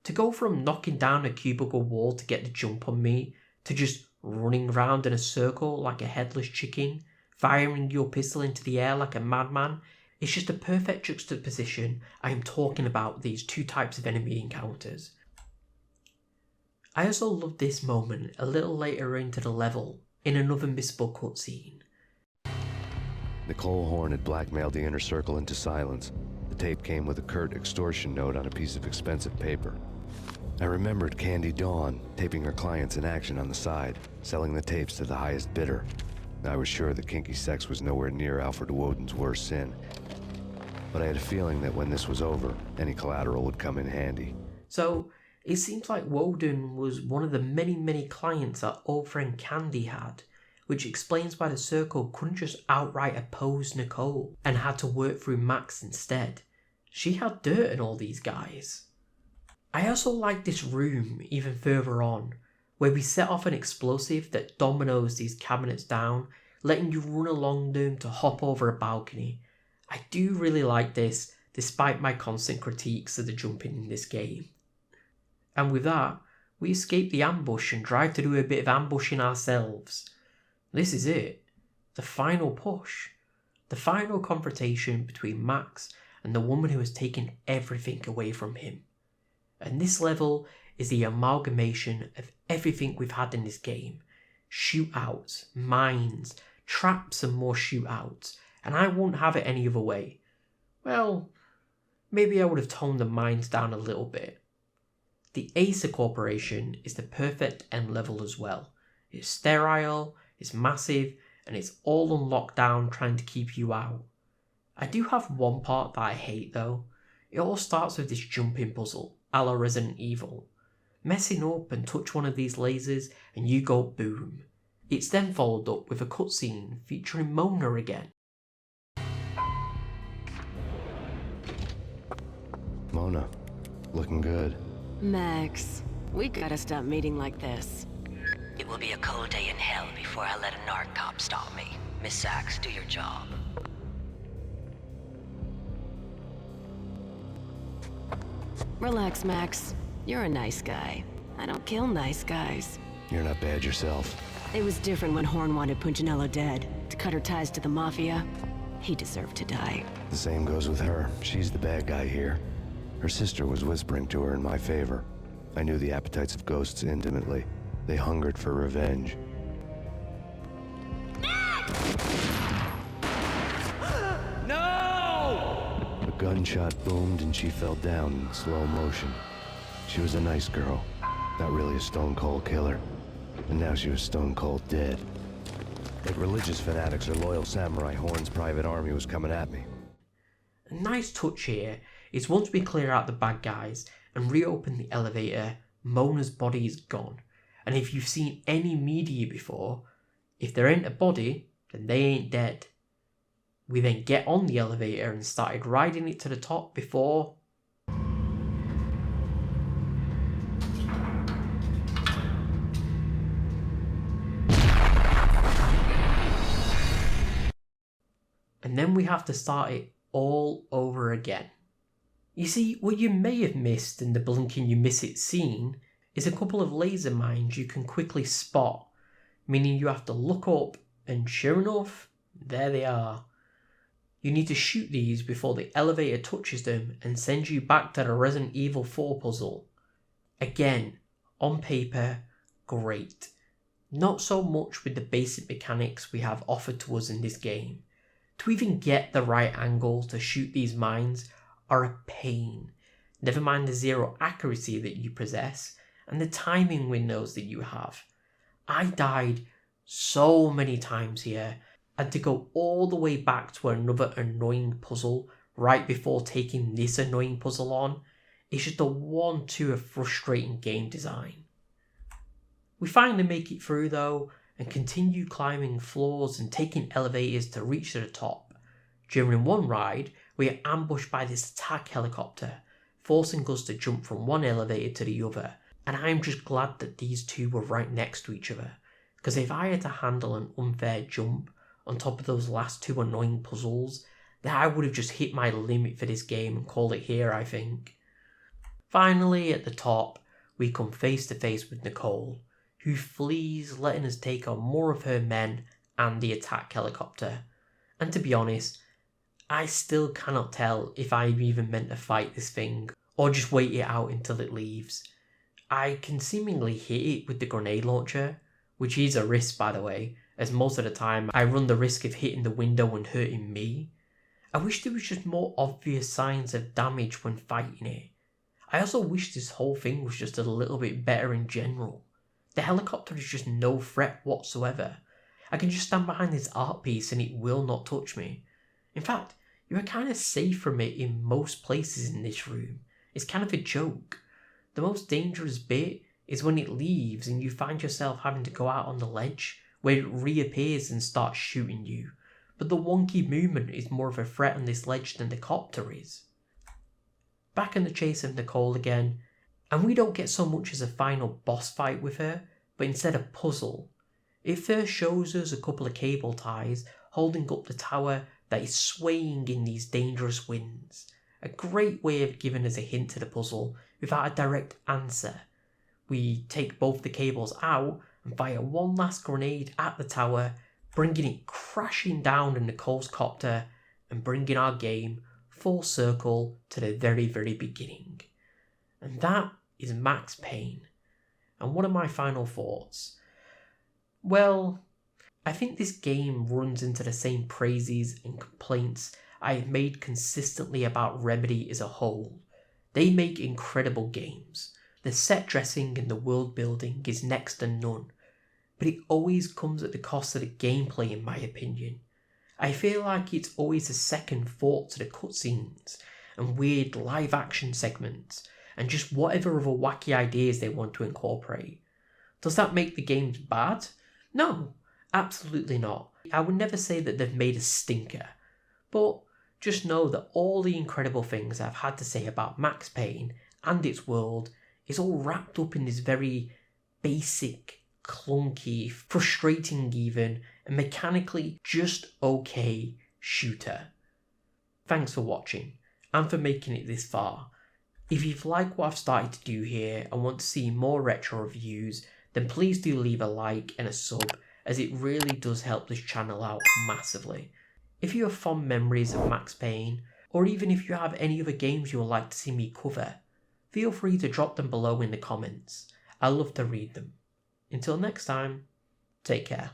Speaker 4: To go from knocking down a cubicle wall to get the jump on me, to just running around in a circle like a headless chicken, firing your pistol into the air like a madman, it's just a perfect juxtaposition I am talking about these two types of enemy encounters. I also love this moment a little later into the level, in another missable cutscene.
Speaker 3: Nicole Horn had blackmailed the Inner Circle into silence. The tape came with a curt extortion note on a piece of expensive paper. I remembered Candy Dawn taping her clients in action on the side, selling the tapes to the highest bidder. I was sure that kinky sex was nowhere near Alfred Woden's worst sin. But I had a feeling that when this was over, any collateral would come in handy.
Speaker 4: So, it seems like Woden was one of the many clients that old friend Candy had, which explains why the Circle couldn't just outright oppose Nicole and had to work through Max instead. She had dirt on all these guys. I also like this room even further on, where we set off an explosive that dominoes these cabinets down, letting you run along them to hop over a balcony. I do really like this, despite my constant critiques of the jumping in this game. And with that, we escape the ambush and drive to do a bit of ambushing ourselves. This is it. The final push. The final confrontation between Max and the woman who has taken everything away from him. And this level is the amalgamation of everything we've had in this game. Shootouts, mines, traps and more shootouts. And I won't have it any other way. Well, maybe I would have toned the mines down a little bit. The Acer Corporation is the perfect end level as well. It's sterile, it's massive, and it's all on lockdown trying to keep you out. I do have one part that I hate though. It all starts with this jumping puzzle, a la Resident Evil. messing up and touch one of these lasers and you go boom. It's then followed up with a cutscene featuring Mona again.
Speaker 3: Mona, looking good.
Speaker 16: Max, we gotta stop meeting like this. It will be a cold day in hell before I let a narc cop stop me. Miss Sachs, do your job. Relax, Max. You're a nice guy. I don't kill nice guys.
Speaker 3: You're not bad yourself.
Speaker 16: It was different when Horn wanted Punchinello dead, to cut her ties to the Mafia. He deserved to die.
Speaker 3: The same goes with her. She's the bad guy here. Her sister was whispering to her in my favor. I knew the appetites of ghosts intimately. They hungered for revenge.
Speaker 10: No!
Speaker 3: A gunshot boomed and she fell down in slow motion. She was a nice girl, not really a stone-cold killer. And now she was stone-cold dead. Like religious fanatics or loyal samurai, Horn's private army was coming at me.
Speaker 4: A nice touch here is once we clear out the bad guys and reopen the elevator, Mona's body is gone. And if you've seen any media before, if there ain't a body, then they ain't dead. We then get on the elevator and started riding it to the top before... And then we have to start it all over again. You see, what you may have missed in the blinking you miss it scene is a couple of laser mines you can quickly spot, meaning you have to look up and sure enough, there they are. You need to shoot these before the elevator touches them and sends you back to the Resident Evil 4 puzzle. Again, on paper, great. Not so much with the basic mechanics we have offered to us in this game. To even get the right angle to shoot these mines are a pain. Never mind the zero accuracy that you possess and the timing windows that you have. I died so many times here. I had to go all the way back to another annoying puzzle right before taking this annoying puzzle on. It's just a 1-2 of frustrating game design. We finally make it through though, and continue climbing floors and taking elevators to reach to the top. During one ride, we are ambushed by this attack helicopter, forcing us to jump from one elevator to the other, and I am just glad that these two were right next to each other, because if I had to handle an unfair jump on top of those last two annoying puzzles, then I would have just hit my limit for this game and called it here, I think. Finally, at the top, we come face to face with Nicole, who flees, letting us take on more of her men and the attack helicopter. And to be honest, I still cannot tell if I'm even meant to fight this thing, or just wait it out until it leaves. I can seemingly hit it with the grenade launcher, which is a risk by the way, as most of the time I run the risk of hitting the window and hurting me. I wish there was just more obvious signs of damage when fighting it. I also wish this whole thing was just a little bit better in general. The helicopter is just no threat whatsoever. I can just stand behind this art piece and it will not touch me. In fact, you are kind of safe from it in most places in this room. It's kind of a joke. The most dangerous bit is when it leaves and you find yourself having to go out on the ledge where it reappears and starts shooting you. But the wonky movement is more of a threat on this ledge than the copter is. Back in the chase of Nicole again, and we don't get so much as a final boss fight with her, but instead a puzzle. It first shows us a couple of cable ties holding up the tower that is swaying in these dangerous winds. A great way of giving us a hint to the puzzle without a direct answer. We take both the cables out and fire one last grenade at the tower, bringing it crashing down in Nicole's copter and bringing our game full circle to the very, very beginning. And that is Max Payne. And what are my final thoughts? Well, I think this game runs into the same praises and complaints I have made consistently about Remedy as a whole. They make incredible games. The set dressing and the world building is next to none, but it always comes at the cost of the gameplay in my opinion. I feel like it's always a second thought to the cutscenes and weird live action segments, and just whatever other wacky ideas they want to incorporate. Does that make the games bad? No, absolutely not. I would never say that they've made a stinker, but just know that all the incredible things I've had to say about Max Payne and its world is all wrapped up in this very basic, clunky, frustrating even, and mechanically just okay shooter. Thanks for watching, and for making it this far. If you've liked what I've started to do here and want to see more retro reviews, then please do leave a like and a sub, as it really does help this channel out massively. If you have fond memories of Max Payne, or even if you have any other games you would like to see me cover, feel free to drop them below in the comments. I love to read them. Until next time, take care.